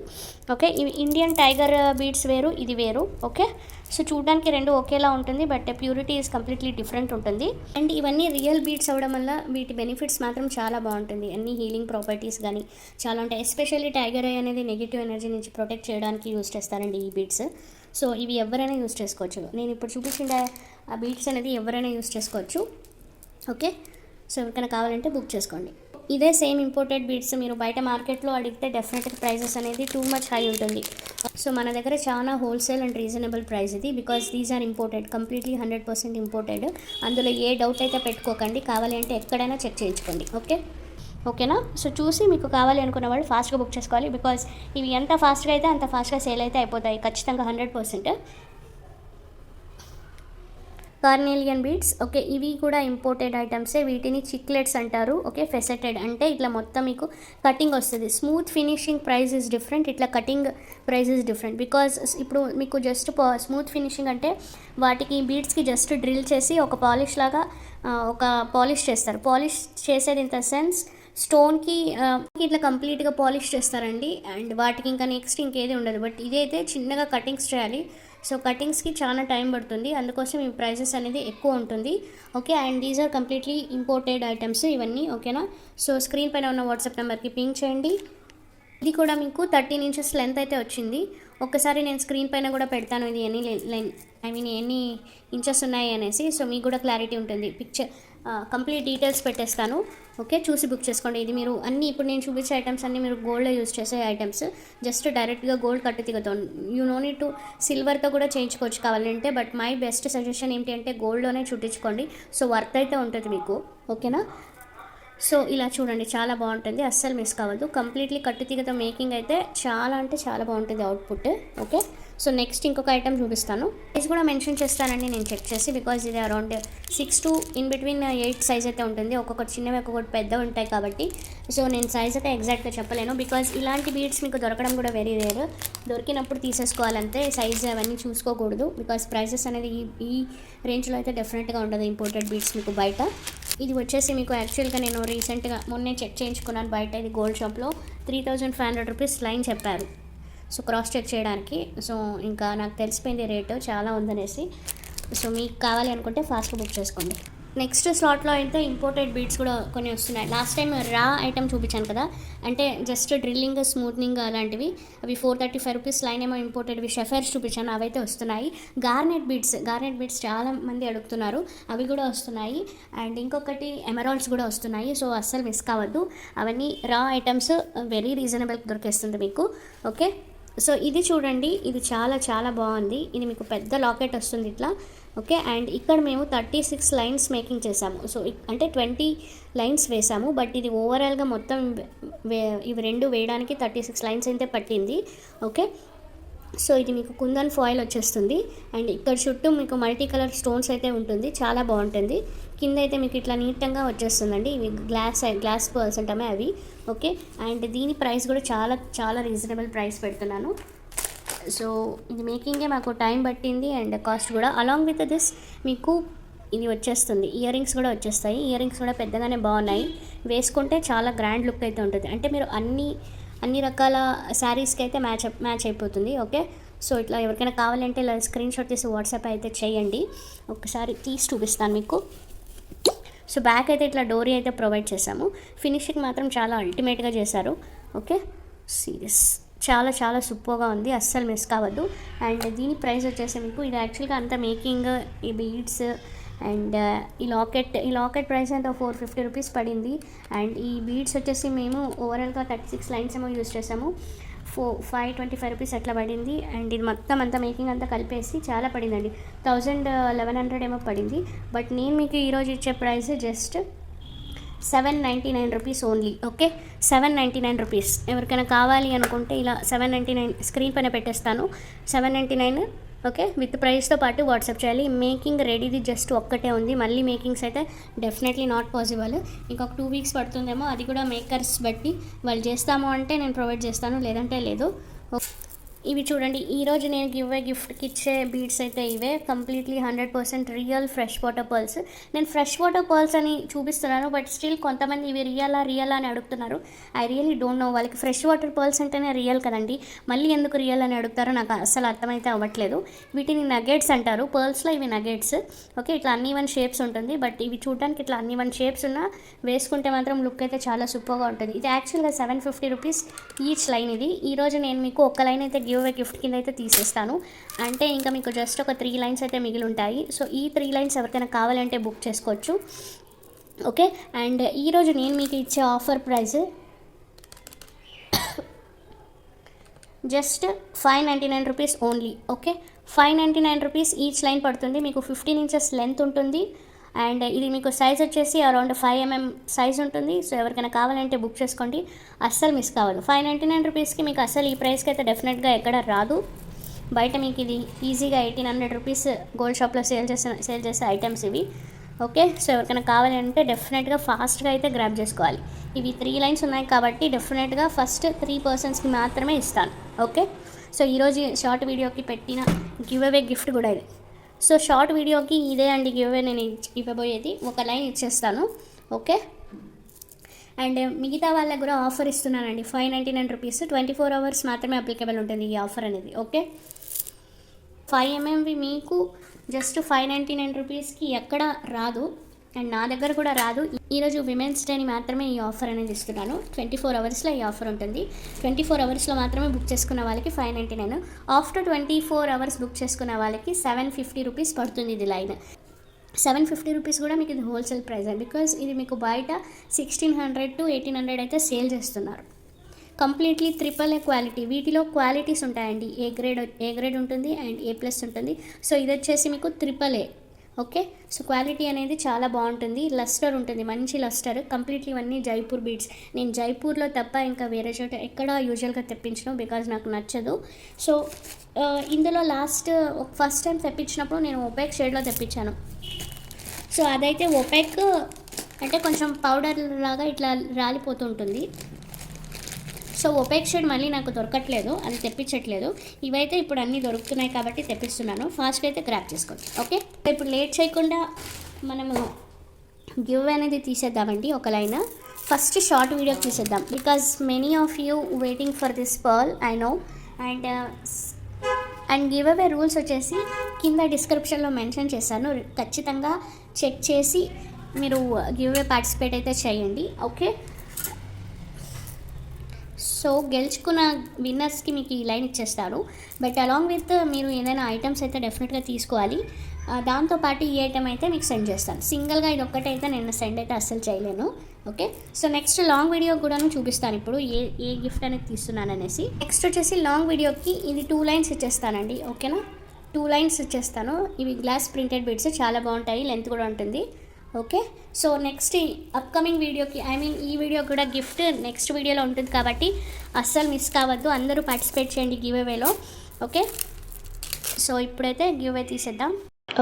ఓకే, ఇవి ఇండియన్ టైగర్ బీడ్స్ వేరు, ఇది వేరు. ఓకే, సో చూడడానికి రెండు ఒకేలా ఉంటుంది, but purity is completely different ఉంటుంది. అండ్ ఇవన్నీ రియల్ బీడ్స్ అవ్వడం వల్ల వీటి బెనిఫిట్స్ మాత్రం చాలా బాగుంటుంది. అన్ని హీలింగ్ ప్రాపర్టీస్ కానీ చాలా ఉంటాయి. ఎస్పెషల్లీ టైగర్ ఐ అనేది నెగిటివ్ ఎనర్జీ నుంచి ప్రొటెక్ట్ చేయడానికి యూజ్ చేస్తారండి ఈ బీడ్స్. సో ఇవి ఎవరైనా యూజ్ చేసుకోవచ్చు. నేను ఇప్పుడు చూపించిన ఆ బీడ్స్ అనేది ఎవరైనా యూజ్ చేసుకోవచ్చు. ఓకే, సో ఎవరికైనా కావాలంటే బుక్ చేసుకోండి. ఇదే సేమ్ ఇంపోర్టెడ్ బీడ్స్ మీరు బయట మార్కెట్లో అడిగితే డెఫినెట్గా ప్రైజెస్ అనేది టూ మచ్ హై ఉంటుంది. సో మన దగ్గర చాలా హోల్సేల్ అండ్ రీజనబుల్ ప్రైస్ ఇది, because these are imported, completely 100% imported. అందులో ఏ డౌట్ అయితే పెట్టుకోకండి. కావాలి అంటే ఎక్కడైనా చెక్ చేయించుకోండి. ఓకేనా? సో చూసి మీకు కావాలి అనుకున్న వాళ్ళు ఫాస్ట్గా బుక్ చేసుకోవాలి, బికాస్ ఇవి ఎంత ఫాస్ట్గా అయితే అంత ఫాస్ట్గా సేల్ అయితే అయిపోతాయి ఖచ్చితంగా 100%. కార్నేలియన్ బీడ్స్. ఓకే, ఇవి కూడా ఇంపోర్టెడ్ ఐటమ్సే. వీటిని చిక్లెట్స్ అంటారు. ఓకే, ఫెసెటెడ్ అంటే ఇట్లా మొత్తం మీకు కటింగ్ వస్తుంది. Smooth finishing price is different, ఇట్లా cutting price is different. Because ఇప్పుడు మీకు జస్ట్ స్మూత్ ఫినిషింగ్ అంటే వాటికి బీడ్స్కి జస్ట్ డ్రిల్ చేసి ఒక పాలిష్ లాగా ఒక పాలిష్ చేస్తారు. పాలిష్ చేసేది ఇన్ ద సెన్స్ స్టోన్కి ఇట్లా కంప్లీట్గా పాలిష్ చేస్తారండి, అండ్ వాటికి ఇంకా నెక్స్ట్ ఇంకేది ఉండదు. బట్ ఇదైతే చిన్నగా కటింగ్స్ చేయాలి. సో కటింగ్స్కి చాలా టైం పడుతుంది, అందుకోసం ఈ ప్రైజెస్ అనేది ఎక్కువ ఉంటుంది. Okay, and these are completely imported items ఇవన్నీ. ఓకేనా? సో స్క్రీన్ పైన ఉన్న వాట్సాప్ నెంబర్కి పింక్ చేయండి. ఇది కూడా మీకు 13 inches లెంత్ అయితే వచ్చింది. ఒక్కసారి నేను స్క్రీన్ పైన కూడా పెడతాను ఇది ఎన్ని ఇంచెస్ ఉన్నాయి అనేసి. సో మీకు కూడా క్లారిటీ ఉంటుంది. పిక్చర్ కంప్లీట్ డీటెయిల్స్ పెట్టేస్తాను. ఓకే, చూసి బుక్ చేసుకోండి. ఇది మీరు అన్నీ ఇప్పుడు నేను చూపించే ఐటమ్స్ అన్నీ మీరు గోల్డ్లో యూజ్ చేసే ఐటమ్స్. జస్ట్ డైరెక్ట్గా గోల్డ్ కట్టు తిగుతాం. యూ నో నీడ్ టు సిల్వర్తో కూడా చేయించుకోవచ్చు కావాలంటే, బట్ మై బెస్ట్ సజెషన్ ఏంటి అంటే గోల్డ్లోనే చుట్టించుకోండి. సో వర్త్ అయితే ఉంటుంది మీకు. ఓకేనా? సో ఇలా చూడండి, చాలా బాగుంటుంది, అస్సలు మిస్ కావద్దు. కంప్లీట్లీ కట్టుతీగతో మేకింగ్ అయితే చాలా అంటే చాలా బాగుంటుంది అవుట్పుట్. ఓకే, సో నెక్స్ట్ ఇంకొక ఐటమ్ చూపిస్తాను. సైజ్ కూడా మెన్షన్ చేస్తానండి నేను చెక్ చేసి, బికాజ్ ఇది around 6 to in between 8 size అయితే ఉంటుంది. ఒక్కొక్కటి చిన్నవి ఒక్కొక్కటి పెద్ద ఉంటాయి కాబట్టి సో నేను సైజ్ అయితే ఎగ్జాక్ట్గా చెప్పలేను, బికాజ్ ఇలాంటి బీడ్స్ మీకు దొరకడం కూడా వెరీ రేర్. దొరికినప్పుడు తీసేసుకోవాలంటే సైజ్ అవన్నీ చూసుకోకూడదు, బికాజ్ ప్రైసెస్ అనేది ఈ రేంజ్లో అయితే డెఫినెట్గా ఉండదు ఇంపోర్టెడ్ బీడ్స్ మీకు బయట. ఇది వచ్చేసి మీకు యాక్చువల్గా నేను రీసెంట్గా మొన్నే చెక్ చేయించుకున్నాను బయట. ఇది గోల్డ్ షాప్లో 3,500 రూపీస్ లైన్ చెప్పారు. సో క్రాస్ చెక్ చేయడానికి. సో ఇంకా నాకు తెలిసిపోయింది రేటు చాలా ఉందనేసి. సో మీకు కావాలి అనుకుంటే ఫాస్ట్గా బుక్ చేసుకోండి. నెక్స్ట్ స్లాట్లో అయితే ఇంపోర్టెడ్ బీడ్స్ కూడా కొన్ని వస్తున్నాయి. లాస్ట్ టైం రా ఐటమ్ చూపించాను కదా, అంటే జస్ట్ డ్రిల్లింగ్ స్మూత్నింగ్ అలాంటివి, అవి 435 రూపీస్ లైన్ ఏమో ఇంపోర్టెడ్వి షెఫైర్స్ చూపించాను, అవైతే వస్తున్నాయి. గార్నెట్ బీడ్స్ చాలా మంది అడుగుతున్నారు, అవి కూడా వస్తున్నాయి. అండ్ ఇంకొకటి ఎమరాల్డ్స్ కూడా వస్తున్నాయి. సో అస్సలు మిస్ కావద్దు. అవన్నీ రా ఐటమ్స్ వెరీ రీజనబుల్గా దొరికేస్తుంది మీకు. ఓకే, సో ఇది చూడండి, ఇది చాలా చాలా బాగుంది. ఇది మీకు పెద్ద లాకెట్ వస్తుంది ఇట్లా. ఓకే, అండ్ ఇక్కడ మేము 36 లైన్స్ మేకింగ్ చేసాము. సో అంటే 20 లైన్స్ వేసాము, బట్ ఇది ఓవరాల్గా మొత్తం ఇవి రెండు వేయడానికి 36 లైన్స్ అయితే పట్టింది. ఓకే, సో ఇది మీకు కుందన్ ఫాయిల్ వచ్చేస్తుంది, అండ్ ఇక్కడ చుట్టూ మీకు మల్టీ కలర్ స్టోన్స్ అయితే ఉంటుంది, చాలా బాగుంటుంది. కింద అయితే మీకు ఇట్లా నీట్గా వచ్చేస్తుందండి. ఇవి గ్లాస్ పర్ల్స్ అంటామే అవి. ఓకే, అండ్ దీని ప్రైస్ కూడా చాలా చాలా రీజనబుల్ ప్రైస్ పెడుతున్నాను. సో ఇది మేకింగే మాకు టైం పట్టింది, అండ్ కాస్ట్ కూడా. అలాంగ్ విత్ దిస్ మీకు ఇది వచ్చేస్తుంది, ఇయర్ రింగ్స్ కూడా వచ్చేస్తాయి. ఇయర్ రింగ్స్ కూడా పెద్దగానే బాగున్నాయి, వేసుకుంటే చాలా గ్రాండ్ లుక్ అయితే ఉంటుంది. అంటే మీరు అన్ని రకాల శారీస్కి అయితే మ్యాచ్ అయిపోతుంది. ఓకే, సో ఇట్లా ఎవరికైనా కావాలంటే ఇలా స్క్రీన్ షాట్ తీసి వాట్సాప్ అయితే చేయండి. ఒకసారి తీసి చూపిస్తాను మీకు. సో బ్యాక్ అయితే ఇట్లా డోరీ అయితే ప్రొవైడ్ చేశాము. ఫినిషింగ్ మాత్రం చాలా అల్టిమేట్గా చేశారు. ఓకే, సీరియస్ చాలా చాలా సూపర్గా ఉంది, అస్సలు మిస్ కావద్దు. అండ్ దీని ప్రైస్ వచ్చేసి మీకు ఇది యాక్చువల్గా అంతా మేకింగ్, ఈ బీడ్స్ అండ్ ఈ లాకెట్ ప్రైస్ అంతా 450 రూపీస్ పడింది. అండ్ ఈ బీడ్స్ వచ్చేసి మేము ఓవరాల్గా 36 లైన్స్ ఏమో యూజ్ చేసాము, 525 రూపీస్ అట్లా పడింది. అండ్ ఇది మొత్తం అంతా మేకింగ్ అంతా కలిపేసి చాలా పడిందండి, 1100 ఏమో పడింది. బట్ నేను మీకు ఈరోజు ఇచ్చే price just 799 rupees only. Okay, 799 rupees. ఎవరికైనా కావాలి అనుకుంటే ఇలా 799 స్క్రీన్ పైన పెట్టేస్తాను, 799. ఓకే, విత్ ప్రైస్తో పాటు వాట్సాప్ చేయాలి. మేకింగ్ రెడీది జస్ట్ ఒక్కటే ఉంది, మళ్ళీ మేకింగ్స్ అయితే డెఫినెట్లీ నాట్ పాసిబుల్. ఇంకొక 2 వీక్స్ పడుతుందేమో, అది కూడా మేకర్స్ బట్టి వాళ్ళు చేస్తాము అంటే నేను ప్రొవైడ్ చేస్తాను, లేదంటే లేదు. ఇవి చూడండి, ఈరోజు నేను గిఫ్ట్కి ఇచ్చే బీడ్స్ అయితే ఇవే, completely 100% real fresh water pearls. నేను ఫ్రెష్ వాటర్ పర్ల్స్ అని చూపిస్తున్నాను, బట్ స్టిల్ కొంతమంది ఇవి రియలా అని అడుగుతున్నారు. ఐ రియలీ డోంట్ నో, వాళ్ళకి ఫ్రెష్ వాటర్ పర్ల్స్ అంటేనే రియల్ కదండి, మళ్ళీ ఎందుకు రియల్ అని అడుగుతారో నాకు అసలు అర్థమైతే అవ్వట్లేదు. వీటిని నగెట్స్ అంటారు, పర్ల్స్లో ఇవి నగెట్స్. ఓకే, ఇట్లా అన్ని వన్ షేప్స్ ఉంటుంది, బట్ ఇవి చూడడానికి ఇట్లా అన్ని వన్ షేప్స్ ఉన్నా వేసుకుంటే మాత్రం లుక్ అయితే చాలా సూపర్గా ఉంటుంది. ఇది యాక్చువల్గా 750 రూపీస్ ఈచ్ లైన్. ఇది ఈరోజు నేను మీకు ఒక్క లైన్ అయితే గిఫ్ట్ కింద అయితే తీసేస్తాను, అంటే ఇంకా మీకు జస్ట్ ఒక 3 లైన్స్ అయితే మిగిలి ఉంటాయి. సో ఈ 3 లైన్స్ ఎవరికైనా కావాలంటే బుక్ చేసుకోవచ్చు. ఓకే, అండ్ ఈరోజు నేను మీకు ఇచ్చే offer price just 599 rupees only. Okay, 599 rupees each line పడుతుంది. మీకు 15 ఇంచెస్ లెంత్ ఉంటుంది. అండ్ ఇది మీకు సైజ్ వచ్చేసి అరౌండ్ 5mm సైజ్ ఉంటుంది. సో ఎవరికైనా కావాలంటే బుక్ చేసుకోండి, అస్సలు మిస్ కావద్దు. 599 రూపీస్కి మీకు అసలు ఈ ప్రైస్కి అయితే డెఫినెట్గా ఎక్కడ రాదు. బయట మీకు ఇది ఈజీగా 1800 రూపీస్ గోల్డ్ షాప్లో సేల్ చేసే ఐటమ్స్ ఇవి. ఓకే, సో ఎవరికైనా కావాలి అంటే డెఫినెట్గా ఫాస్ట్గా అయితే గ్రాబ్ చేసుకోవాలి. ఇవి 3 లైన్స్ ఉన్నాయి కాబట్టి డెఫినెట్గా ఫస్ట్ 3 పర్సన్స్కి మాత్రమే ఇస్తాను. ఓకే, సో ఈరోజు షార్ట్ వీడియోకి పెట్టిన గివ్ అవే గిఫ్ట్ కూడా ఇది. సో షార్ట్ వీడియోకి ఇదే అండి గివ్ అవే నేను ఇవ్వబోయేది. ఒక లైన్ ఇచ్చేస్తాను. ఓకే, అండ్ మిగతా వాళ్ళకి కూడా ఆఫర్ ఇస్తున్నానండి. 599 రూపీస్ 24 అవర్స్ మాత్రమే అప్లికేబుల్ ఉంటుంది ఈ ఆఫర్ అనేది. ఓకే, 5mm మీకు జస్ట్ 599 రూపీస్కి ఎక్కడ రాదు, అండ్ నా దగ్గర కూడా రాదు. ఈరోజు విమెన్స్ డేని మాత్రమే ఈ ఆఫర్ అనేది ఇస్తున్నాను. 24 అవర్స్లో ఈ ఆఫర్ ఉంటుంది. 24 అవర్స్లో మాత్రమే బుక్ చేసుకున్న వాళ్ళకి 599. ఆఫ్టర్ 24 అవర్స్ బుక్ చేసుకున్న వాళ్ళకి 750 రూపీస్ పడుతుంది ఇది లైన్. 750 రూపీస్ కూడా మీకు ఇది హోల్సేల్ ప్రైస్, బికాజ్ ఇది మీకు బయట 1600 to 1800 అయితే సేల్ చేస్తున్నారు. Completely AAA quality. వీటిలో క్వాలిటీస్ ఉంటాయండి. ఏ గ్రేడ్ ఉంటుంది అండ్ A+ ఉంటుంది. సో ఇది వచ్చేసి మీకు AAA. ఓకే, సో క్వాలిటీ అనేది చాలా బాగుంటుంది. లస్టర్ ఉంటుంది, మంచి లస్టర్. కంప్లీట్లీ ఇవన్నీ జైపూర్ బీడ్స్. నేను జైపూర్లో తప్ప ఇంకా వేరే చోట ఎక్కడ యూజువల్గా తెప్పించను, బికాజ్ నాకు నచ్చదు. సో ఇందులో ఫస్ట్ టైం తెప్పించినప్పుడు నేను ఒపేక్ షేడ్లో తెప్పించాను. సో అదైతే ఒపేక్ అంటే కొంచెం పౌడర్ లాగా ఇట్లా రాలిపోతుంటుంది. సో ఒపేక్ షేడ్ మళ్ళీ నాకు దొరకట్లేదు, అది తెప్పించట్లేదు. ఇవైతే ఇప్పుడు అన్నీ దొరుకుతున్నాయి కాబట్టి తెప్పిస్తున్నాను. ఫాస్ట్గా అయితే గ్రాప్ చేసుకోండి. ఓకే, ఇప్పుడు లేట్ చేయకుండా మనము గివ్ అనేది తీసేద్దామండి. ఒక లైన్ ఫస్ట్ షార్ట్ వీడియో తీసేద్దాం, because many of you waiting for this pearl, I know. And give away rules వచ్చేసి కింద డిస్క్రిప్షన్లో మెన్షన్ చేశాను. ఖచ్చితంగా చెక్ చేసి మీరు గివ్ అవే పార్టిసిపేట్ అయితే చేయండి. ఓకే, సో గెలుచుకున్న విన్నర్స్కి మీకు ఈ లైన్ ఇచ్చేస్తారు. బట్ అలాంగ్ విత్ మీరు ఏదైనా ఐటమ్స్ అయితే డెఫినెట్గా తీసుకోవాలి. దాంతోపాటు ఈ ఐటమ్ అయితే మీకు సెండ్ చేస్తాను. సింగిల్గా ఇది ఒక్కటైతే నేను సెండ్ అయితే అస్సలు చేయలేను. Okay, so next long video కూడా చూపిస్తాను ఇప్పుడు ఏ గిఫ్ట్ అనేది తీస్తున్నాను అనేసి. నెక్స్ట్ వచ్చేసి లాంగ్ వీడియోకి ఇది 2 లైన్స్ ఇచ్చేస్తానండి. ఓకేనా, 2 లైన్స్ ఇచ్చేస్తాను. ఇవి గ్లాస్ ప్రింటెడ్ బీడ్స్, చాలా బాగుంటాయి, లెంత్ కూడా ఉంటుంది. ఓకే, సో నెక్స్ట్ అప్కమింగ్ వీడియోకి ఈ వీడియో కూడా గిఫ్ట్ నెక్స్ట్ వీడియోలో ఉంటుంది కాబట్టి అస్సలు మిస్ కావద్దు. అందరూ పార్టిసిపేట్ చేయండి గివ్ అవేలో. ఓకే, సో ఇప్పుడైతే గివ్ అవే తీసేద్దాం.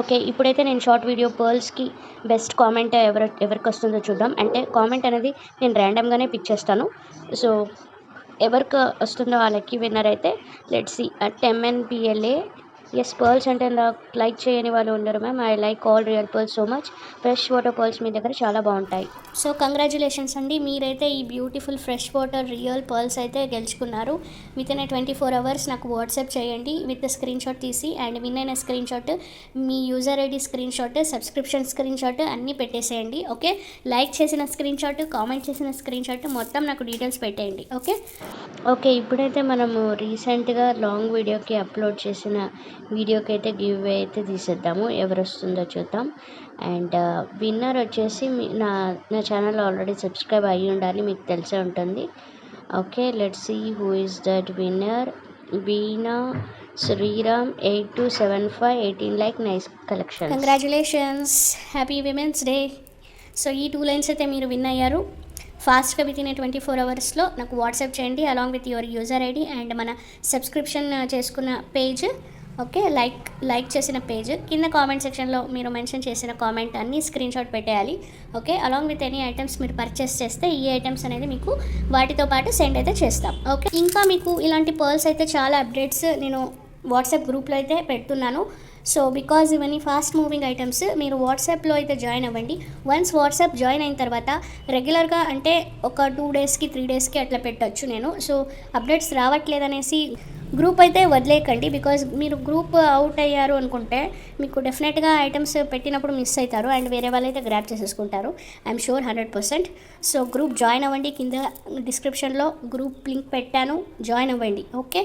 ఓకే, ఇప్పుడైతే నేను షార్ట్ వీడియో పర్ల్స్కి బెస్ట్ కామెంట్ ఎవరికి వస్తుందో చూద్దాం. అంటే కామెంట్ అనేది నేను ర్యాండమ్గానే పిక్ చేస్తాను. సో ఎవరికి వస్తుందో వాళ్ళకి విన్నర్ అయితే let's see. MNPLA yes, pearls అంటే లైక్ చేయని వాళ్ళు ఉండరు ma'am. I like all real pearls so much. Fresh water pearls మీ దగ్గర చాలా బాగుంటాయి. సో కంగ్రాచులేషన్స్ అండి, మీరైతే ఈ beautiful fresh water real pearls అయితే గెలుచుకున్నారు. విత్ ఇన్ 24 అవర్స్ నాకు వాట్సాప్ చేయండి విత్ స్క్రీన్ షాట్ తీసి. అండ్ విన్ అయిన స్క్రీన్ షాట్, మీ user ID screenshot, subscription screenshot అన్నీ పెట్టేసేయండి. ఓకే, లైక్ చేసిన స్క్రీన్ షాట్, కామెంట్ చేసిన స్క్రీన్ షాట్ మొత్తం నాకు డీటెయిల్స్ పెట్టేయండి. ఓకే, ఇప్పుడైతే మనము రీసెంట్గా లాంగ్ వీడియోకి అప్లోడ్ చేసిన వీడియోకి అయితే గివ్ అవే అయితే తీసేద్దాము. ఎవరు వస్తుందో చూద్దాం. అండ్ విన్నర్ వచ్చేసి నా ఛానల్ ఆల్రెడీ సబ్స్క్రైబ్ అయ్యి ఉండాలి, మీకు తెలిసే ఉంటుంది. Okay, let's see who is that winner. Veena Sriram 8275 18 like nice collection. Congratulations, happy women's day. So ఈ 2 లైన్స్ అయితే మీరు విన్ అయ్యారు. ఫాస్ట్గా విత్ ఇన్ 24 అవర్స్లో నాకు వాట్సాప్ చేయండి along with your user ID and మన సబ్స్క్రిప్షన్ చేసుకున్న పేజ్. ఓకే, లైక్ చేసిన పేజ్ కింద కామెంట్ సెక్షన్లో మీరు మెన్షన్ చేసిన కామెంట్ అన్నీ స్క్రీన్ షాట్ పెట్టేయాలి. Okay, along with any items మీరు పర్చేస్ చేస్తే ఈ ఐటమ్స్ అనేది మీకు వాటితో పాటు సెండ్ అయితే చేస్తాం. ఓకే, ఇంకా మీకు ఇలాంటి పర్ల్స్ అయితే చాలా అప్డేట్స్ నేను వాట్సాప్ గ్రూప్లో అయితే పెడుతున్నాను. సో బికాజ్ ఇవన్నీ ఫాస్ట్ మూవింగ్ ఐటమ్స్, మీరు వాట్సాప్లో అయితే జాయిన్ అవ్వండి. వన్స్ వాట్సాప్ జాయిన్ అయిన తర్వాత రెగ్యులర్గా అంటే ఒక 2 డేస్కి 3 డేస్కి అట్లా పెట్టచ్చు నేను. సో అప్డేట్స్ రావట్లేదనేసి గ్రూప్ అయితే వదిలేయకండి, బికాజ్ మీరు గ్రూప్ అవుట్ అయ్యారు అనుకుంటే మీకు డెఫినెట్గా ఐటమ్స్ పెట్టినప్పుడు మిస్ అవుతారు అండ్ వేరే వాళ్ళైతే గ్రాప్ చేసేసుకుంటారు. I'm sure 100%. So group join అవ్వండి, కింద డిస్క్రిప్షన్లో గ్రూప్ లింక్ పెట్టాను, జాయిన్ అవ్వండి. ఓకే,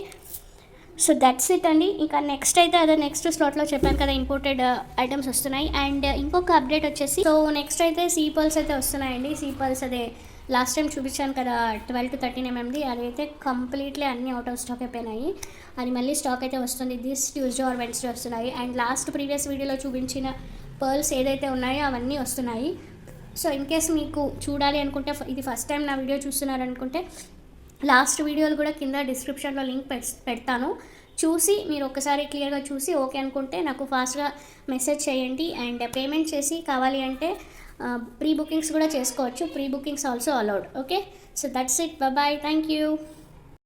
సో దట్స్ ఇట్ అండి. ఇంకా నెక్స్ట్ అయితే అదే నెక్స్ట్ స్లాట్లో చెప్పాను కదా ఇంపోర్టెడ్ ఐటమ్స్ వస్తున్నాయి. అండ్ ఇంకొక అప్డేట్ వచ్చేసి సో నెక్స్ట్ అయితే సీ పర్ల్స్ అయితే వస్తున్నాయండి. సీ పర్ల్స్ అదే లాస్ట్ టైం చూపించాను కదా 12 to 13 ఎంఎంది, అదైతే కంప్లీట్లీ అన్నీ అవుట్ ఆఫ్ స్టాక్ అయిపోయినాయి. అది మళ్ళీ స్టాక్ అయితే వస్తుంది, దిస్ ట్యూస్డే ఆర్ వెన్స్డే వస్తున్నాయి. అండ్ లాస్ట్ ప్రీవియస్ వీడియోలో చూపించిన పర్ల్స్ ఏదైతే ఉన్నాయో అవన్నీ వస్తున్నాయి. సో ఇన్ కేస్ మీకు చూడాలి అనుకుంటే, ఇది ఫస్ట్ టైం నా వీడియో చూస్తున్నారనుకుంటే లాస్ట్ వీడియోలు కూడా కింద డిస్క్రిప్షన్లో లింక్ పెడతాను, చూసి మీరు ఒకసారి క్లియర్గా చూసి ఓకే అనుకుంటే నాకు ఫాస్ట్గా మెసేజ్ చేయండి. అండ్ పేమెంట్ చేసి కావాలి అంటే ప్రీ బుకింగ్స్ కూడా చేసుకోవచ్చు, pre bookings also allowed. Okay, so that's it, bye, thank you.